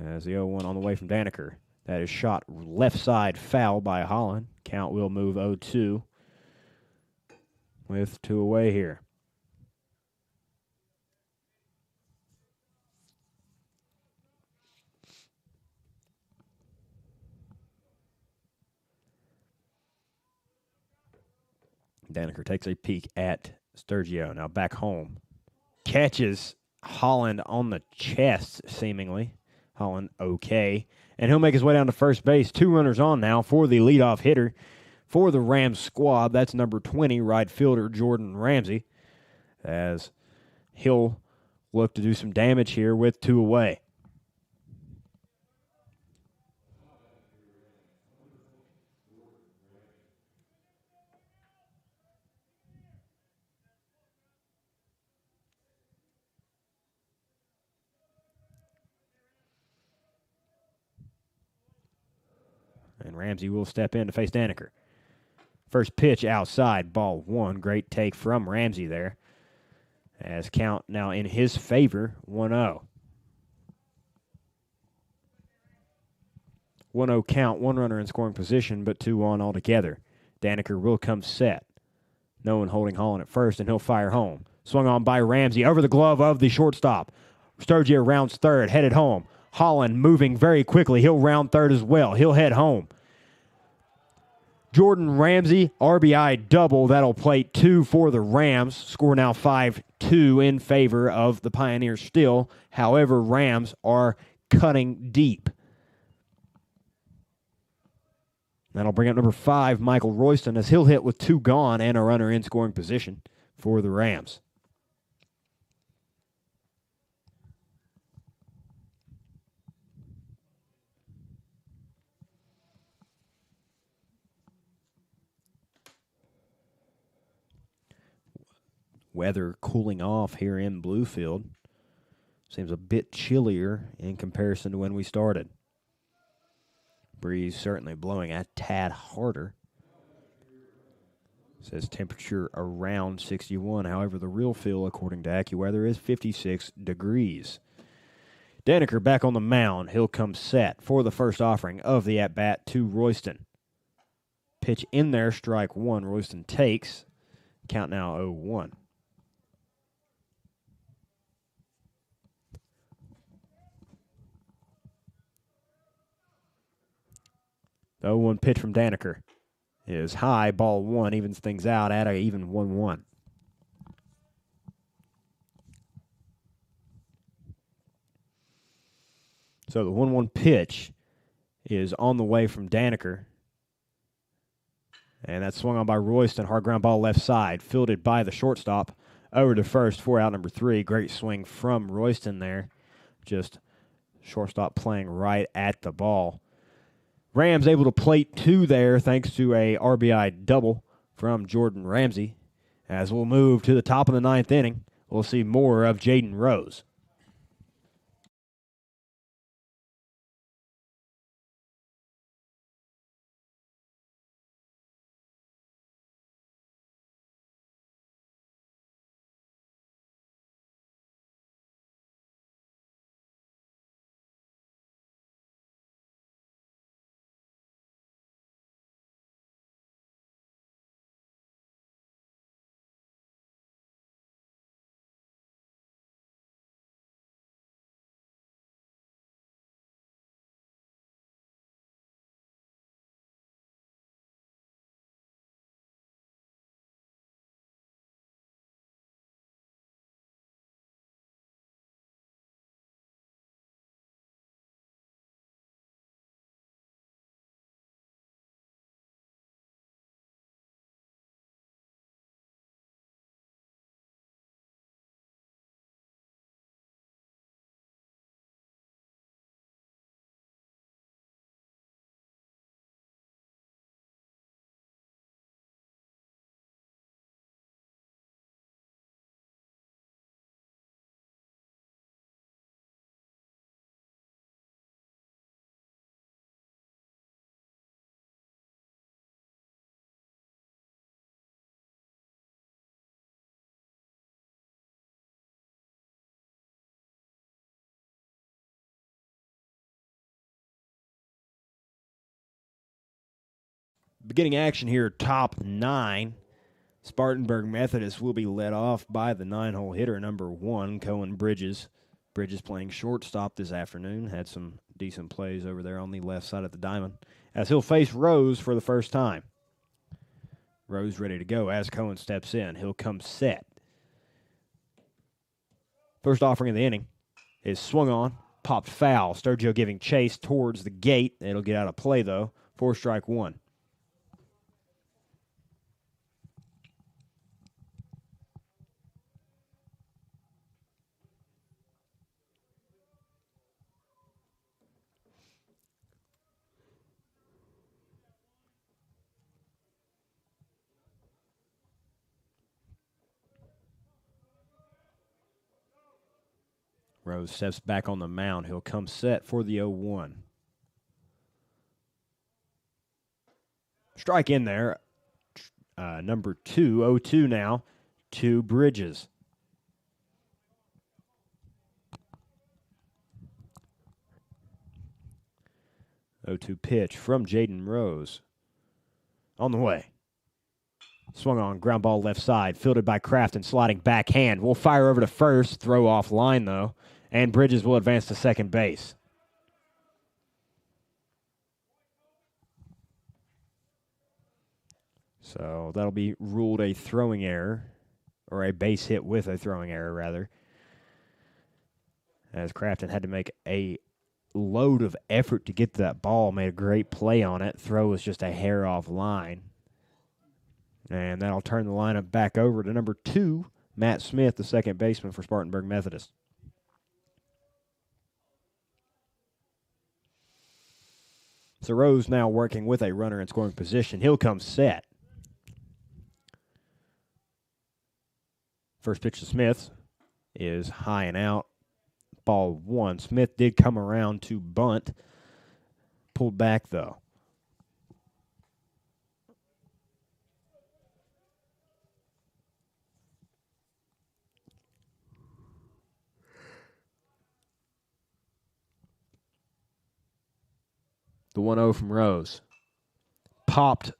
[SPEAKER 1] As the 0-1 on the way from Daniker. That is shot left side foul by Holland. Count will move 0-2 with 2 away here. Daniker takes a peek at Sturgio. Now back home. Catches Holland on the chest, seemingly. Holland okay. And he'll make his way down to first base. 2 runners on now for the leadoff hitter for the Rams squad. That's number 20, right fielder Jordan Ramsey. As he'll look to do some damage here with 2 away. And Ramsey will step in to face Daniker. First pitch outside, ball 1. Great take from Ramsey there. As count now in his favor, 1-0. 1-0 count, 1 runner in scoring position, but 2 on altogether. Daniker will come set. No one holding Holland at first, and he'll fire home. Swung on by Ramsey over the glove of the shortstop. Sturgio rounds third, headed home. Holland moving very quickly. He'll round third as well. He'll head home. Jordan Ramsey, RBI double. That'll plate 2 for the Rams. Score now 5-2 in favor of the Pioneers still. However, Rams are cutting deep. That'll bring up number 5, Michael Royston, as he'll hit with 2 gone and a runner in scoring position for the Rams. Weather cooling off here in Bluefield. Seems a bit chillier in comparison to when we started. Breeze certainly blowing a tad harder. Says temperature around 61. However, the real feel, according to AccuWeather, is 56 degrees. Daniker back on the mound. He'll come set for the first offering of the at-bat to Royston. Pitch in there, strike one. Royston takes. Count now 0-1. The 0-1 pitch from Daniker is high, ball one, evens things out at an even 1-1. So the 1-1 pitch is on the way from Daniker. And that's swung on by Royston. Hard ground ball left side. Fielded by the shortstop. Over to first for out number 3. Great swing from Royston there. Just shortstop playing right at the ball. Rams able to plate 2 there thanks to a RBI double from Jordan Ramsey. As we'll move to the top of the 9th inning, we'll see more of Jaden Rose. Beginning action here, top 9. Spartanburg Methodist will be led off by the 9-hole hitter, number 1, Cohen Bridges. Bridges playing shortstop this afternoon. Had some decent plays over there on the left side of the diamond. As he'll face Rose for the first time. Rose ready to go as Cohen steps in. He'll come set. First offering of the inning is swung on, popped foul. Sturgio giving chase towards the gate. It'll get out of play, though, for strike one. Rose steps back on the mound. He'll come set for the 0-1. Strike in there. Number 2, 0-2 now, to Bridges. Oh, 2 pitch from Jaden Rose. On the way. Swung on, ground ball left side, fielded by Kraft and sliding backhand. Will fire over to first, throw off line though, and Bridges will advance to second base. So that'll be ruled a throwing error, or a base hit with a throwing error rather, as Crafton had to make a load of effort to get to that ball, made a great play on it. Throw was just a hair off line. And that'll turn the lineup back over to number 2, Matt Smith, the second baseman for Spartanburg Methodist. So Rose now working with a runner in scoring position. He'll come set. First pitch to Smith is high and out. Ball 1. Smith did come around to bunt. Pulled back, though. The 1-0 from Rose. Popped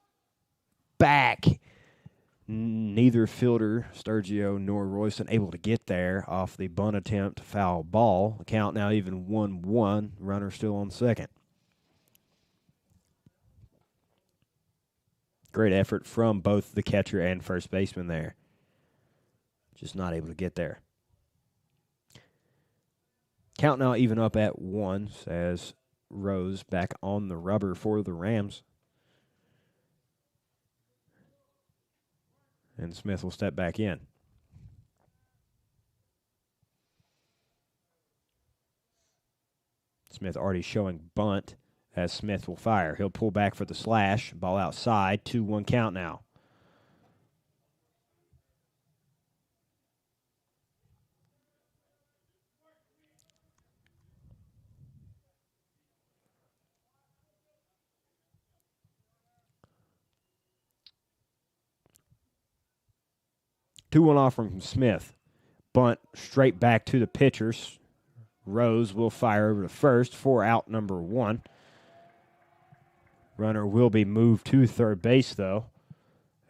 [SPEAKER 1] back. Neither fielder, Sturgio nor Royston, able to get there off the bunt attempt, foul ball. The count now even 1-1. Runner still on second. Great effort from both the catcher and first baseman there. Just not able to get there. Count now even up at 1 as Rose back on the rubber for the Rams. And Smith will step back in. Smith already showing bunt as Smith will fire. He'll pull back for the slash. Ball outside. 2-1 count now. Two one off from Smith. Bunt straight back to the pitchers. Rose will fire over to first for out number 1. Runner will be moved to third base, though.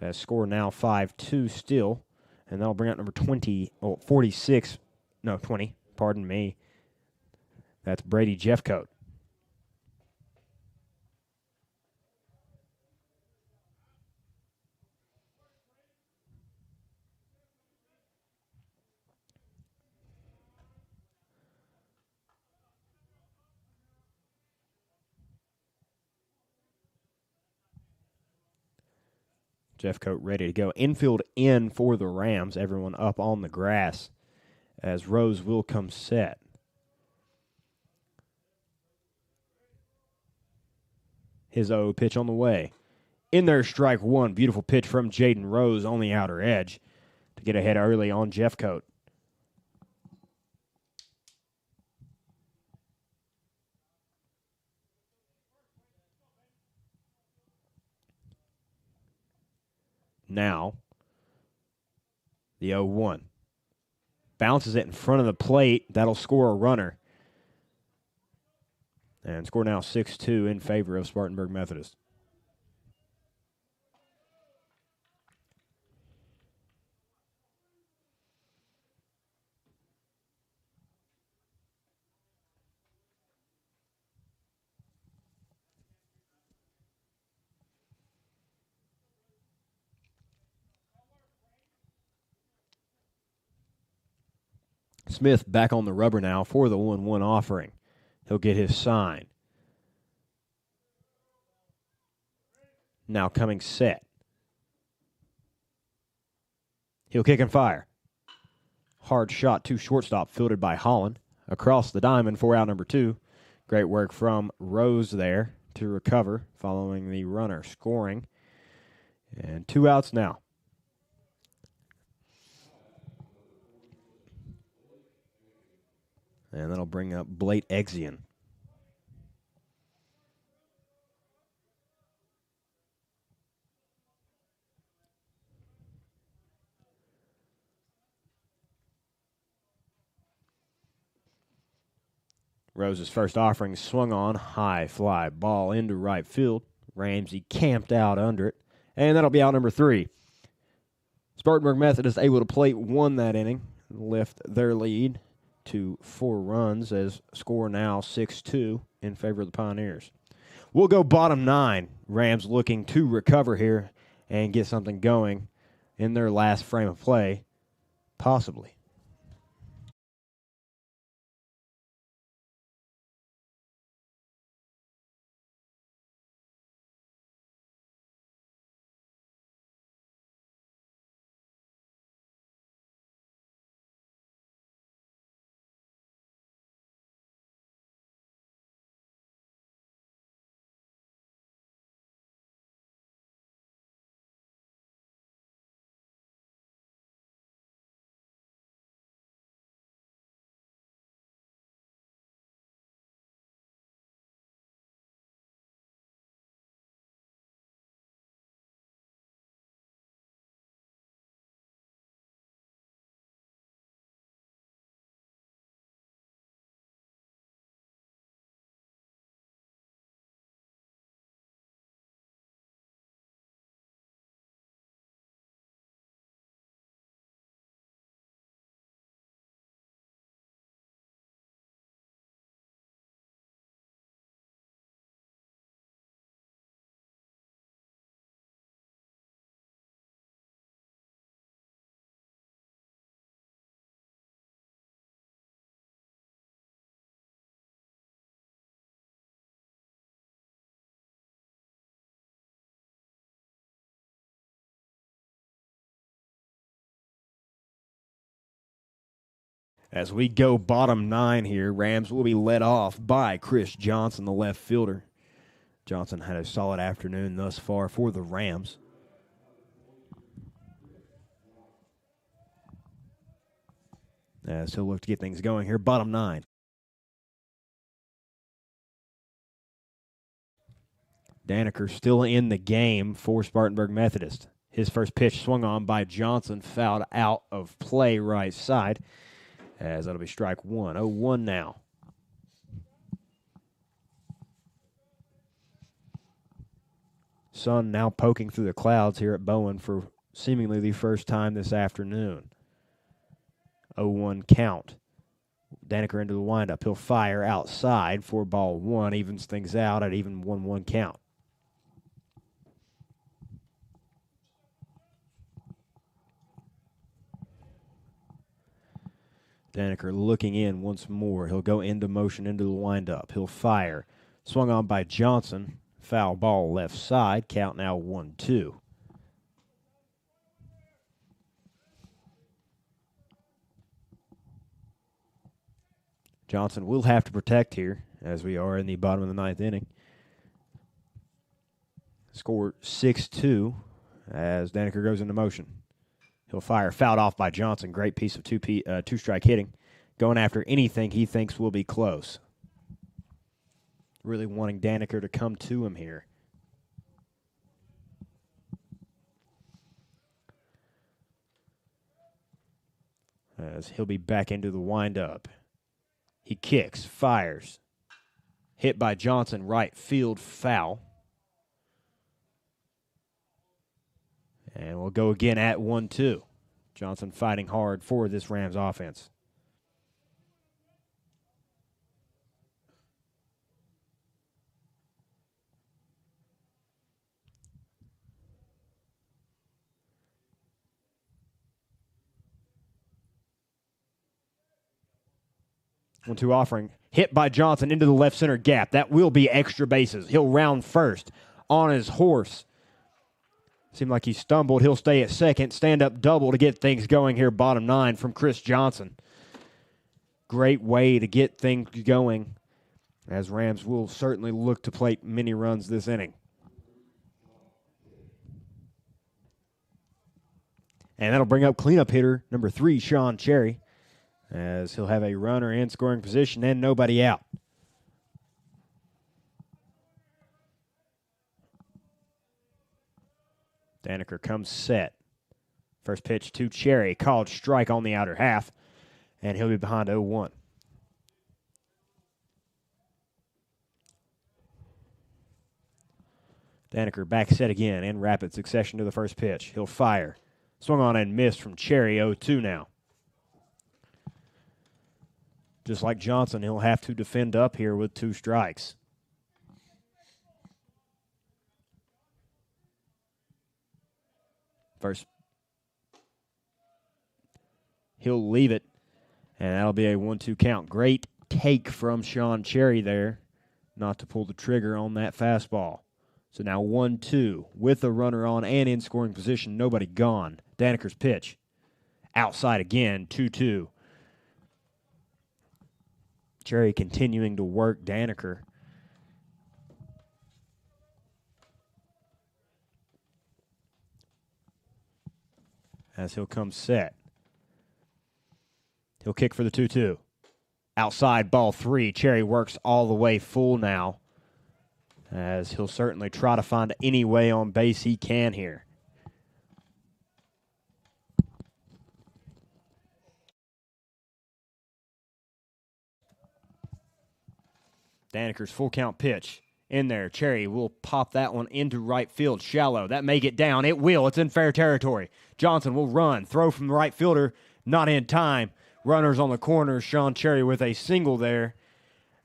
[SPEAKER 1] As score now 5-2 still. And that'll bring out number 20, pardon me. That's Brady Jeffcoat. Jeffcoat ready to go. Infield in for the Rams. Everyone up on the grass as Rose will come set. His 0 pitch on the way. In there, strike 1. Beautiful pitch from Jaden Rose on the outer edge to get ahead early on Jeffcoat. Now, the 0-1. Bounces it in front of the plate. That'll score a runner. And score now 6-2 in favor of Spartanburg Methodist. Smith back on the rubber now for the 1-1 offering. He'll get his sign. Now coming set. He'll kick and fire. Hard shot to shortstop, fielded by Holland. Across the diamond for out number 2. Great work from Rose there to recover following the runner scoring. And 2 outs now. And that'll bring up Blake Exian. Rose's first offering swung on. High fly ball into right field. Ramsey camped out under it. And that'll be out number 3. Spartanburg Methodist able to plate 1 that inning. Lift their lead to 4 runs as score now 6-2 in favor of the Pioneers. We'll go bottom 9. Rams looking to recover here and get something going in their last frame of play, possibly. As we go bottom 9 here, Rams will be led off by Chris Johnson, the left fielder. Johnson had a solid afternoon thus far for the Rams. As he'll look to get things going here, bottom 9. Daneker still in the game for Spartanburg Methodist. His first pitch swung on by Johnson, fouled out of play right side, as that'll be strike one. 0-1 now. Sun now poking through the clouds here at Bowen for seemingly the first time this afternoon. 0-1 count. Daneker into the windup. He'll fire outside for ball one, evens things out at even 1-1 count. Daneker looking in once more. He'll go into motion into the windup. He'll fire. Swung on by Johnson. Foul ball left side. Count now 1-2. Johnson will have to protect here as we are in the bottom of the 9th inning. Score 6-2 as Daneker goes into motion. He'll fire, fouled off by Johnson. Great piece of two-strike hitting. Going after anything he thinks will be close. Really wanting Daneker to come to him here. As he'll be back into the windup. He kicks, fires. Hit by Johnson, right field, foul. And we'll go again at 1-2. Johnson fighting hard for this Rams offense. One-two offering. Hit by Johnson into the left center gap. That will be extra bases. He'll round first on his horse. Seemed like he stumbled. He'll stay at second. Stand up double to get things going here. Bottom 9 from Chris Johnson. Great way to get things going, as Rams will certainly look to plate many runs this inning. And that'll bring up cleanup hitter number 3, Sean Cherry, as he'll have a runner in scoring position and nobody out. Daneker comes set. First pitch to Cherry. Called strike on the outer half. And he'll be behind 0-1. Daneker back set again in rapid succession to the first pitch. He'll fire. Swung on and missed from Cherry. 0-2 now. Just like Johnson, he'll have to defend up here with 2 strikes. First, he'll leave it, and that'll be a 1-2 count. Great take from Sean Cherry there, not to pull the trigger on that fastball. So now 1-2 with a runner on and in scoring position, nobody gone. Daneker's pitch. Outside again, 2-2. Cherry continuing to work Daneker. As he'll come set. He'll kick for the 2-2. Outside, ball 3. Cherry works all the way full now, as he'll certainly try to find any way on base he can here. Daneker's full count pitch. In there, Cherry will pop that one into right field, shallow. That may get down. It will. It's in fair territory. Johnson will run. Throw from the right fielder. Not in time. Runners on the corner. Sean Cherry with a single there.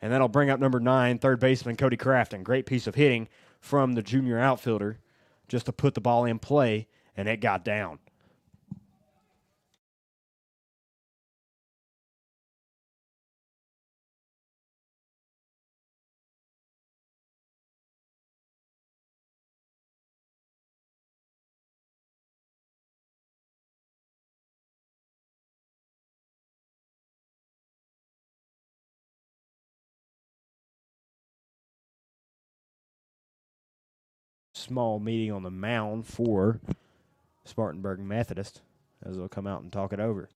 [SPEAKER 1] And that'll bring up number 9, third baseman Cody Crafton. Great piece of hitting from the junior outfielder just to put the ball in play, and it got down. small meeting on the mound for Spartanburg Methodist as they'll come out and talk it over.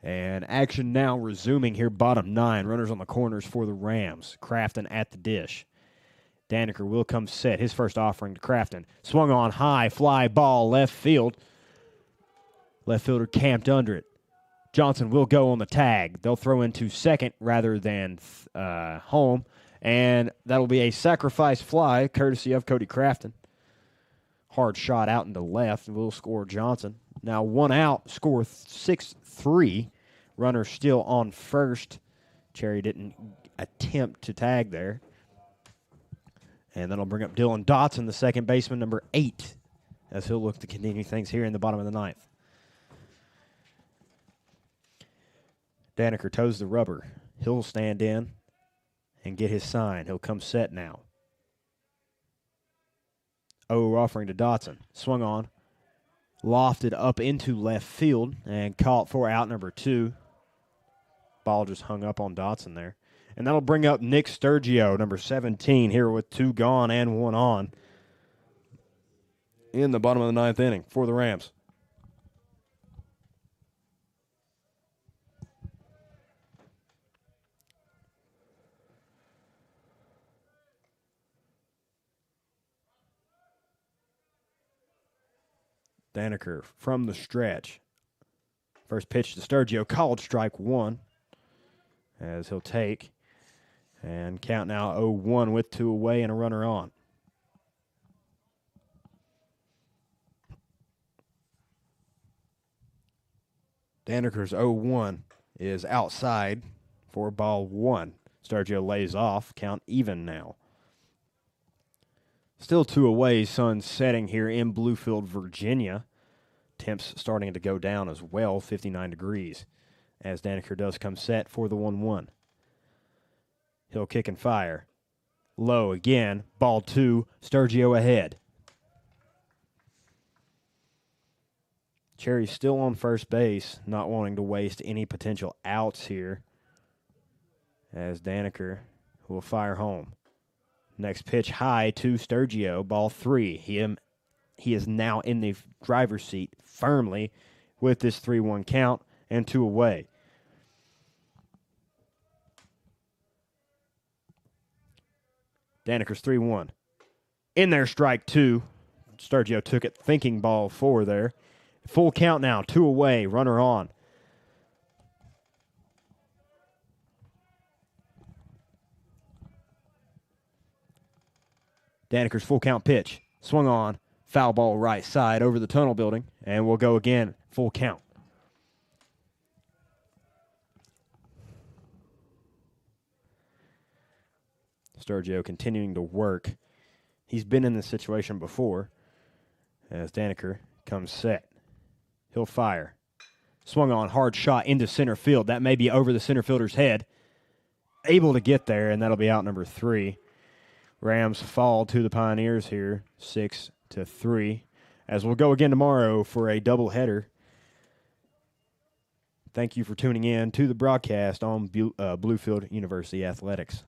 [SPEAKER 1] And action now resuming here, bottom 9. Runners on the corners for the Rams. Crafton at the dish. Daniker will come set. His first offering to Crafton. Swung on high, fly ball, left field. Left fielder camped under it. Johnson will go on the tag. They'll throw into second rather than home. And that'll be a sacrifice fly, courtesy of Cody Crafton. Hard shot out into left, and we'll score Johnson. Now 1 out, score 6-3. Runner still on first. Cherry didn't attempt to tag there. And that'll bring up Dylan Dotson, the second baseman, number 8, as he'll look to continue things here in the bottom of the 9th. Daniker toes the rubber. He'll stand in and get his sign. He'll come set now. Offering to Dotson. Swung on. Lofted up into left field and caught for out number 2. Ball just hung up on Dotson there. And that'll bring up Nick Sturgio, number 17, here with 2 gone and 1 on in the bottom of the 9th inning for the Rams. Daniker from the stretch. First pitch to Sturgio, called strike 1 as he'll take. And count now 0-1 with 2 away and a runner on. Daniker's 0-1 is outside for ball 1. Sturgio lays off, count even now. Still 2 away, sun setting here in Bluefield, Virginia. Temps starting to go down as well, 59 degrees, as Daniker does come set for the 1-1. He'll kick and fire. Low again, ball 2, Sturgio ahead. Cherry's still on first base, not wanting to waste any potential outs here, as Daniker will fire home. Next pitch high to Sturgio, ball 3. He is now in the driver's seat firmly with this 3-1 count and 2 away. Daniker's 3-1. In there, strike 2. Sturgio took it, thinking ball 4 there. Full count now, 2 away, runner on. Daniker's full count pitch. Swung on. Foul ball right side over the tunnel building. And we'll go again. Full count. Sturgio continuing to work. He's been in this situation before as Daniker comes set. He'll fire. Swung on, hard shot into center field. That may be over the center fielder's head. Able to get there, and that'll be out number 3. Rams fall to the Pioneers here, 6-3, as we'll go again tomorrow for a doubleheader. Thank you for tuning in to the broadcast on Bluefield University Athletics.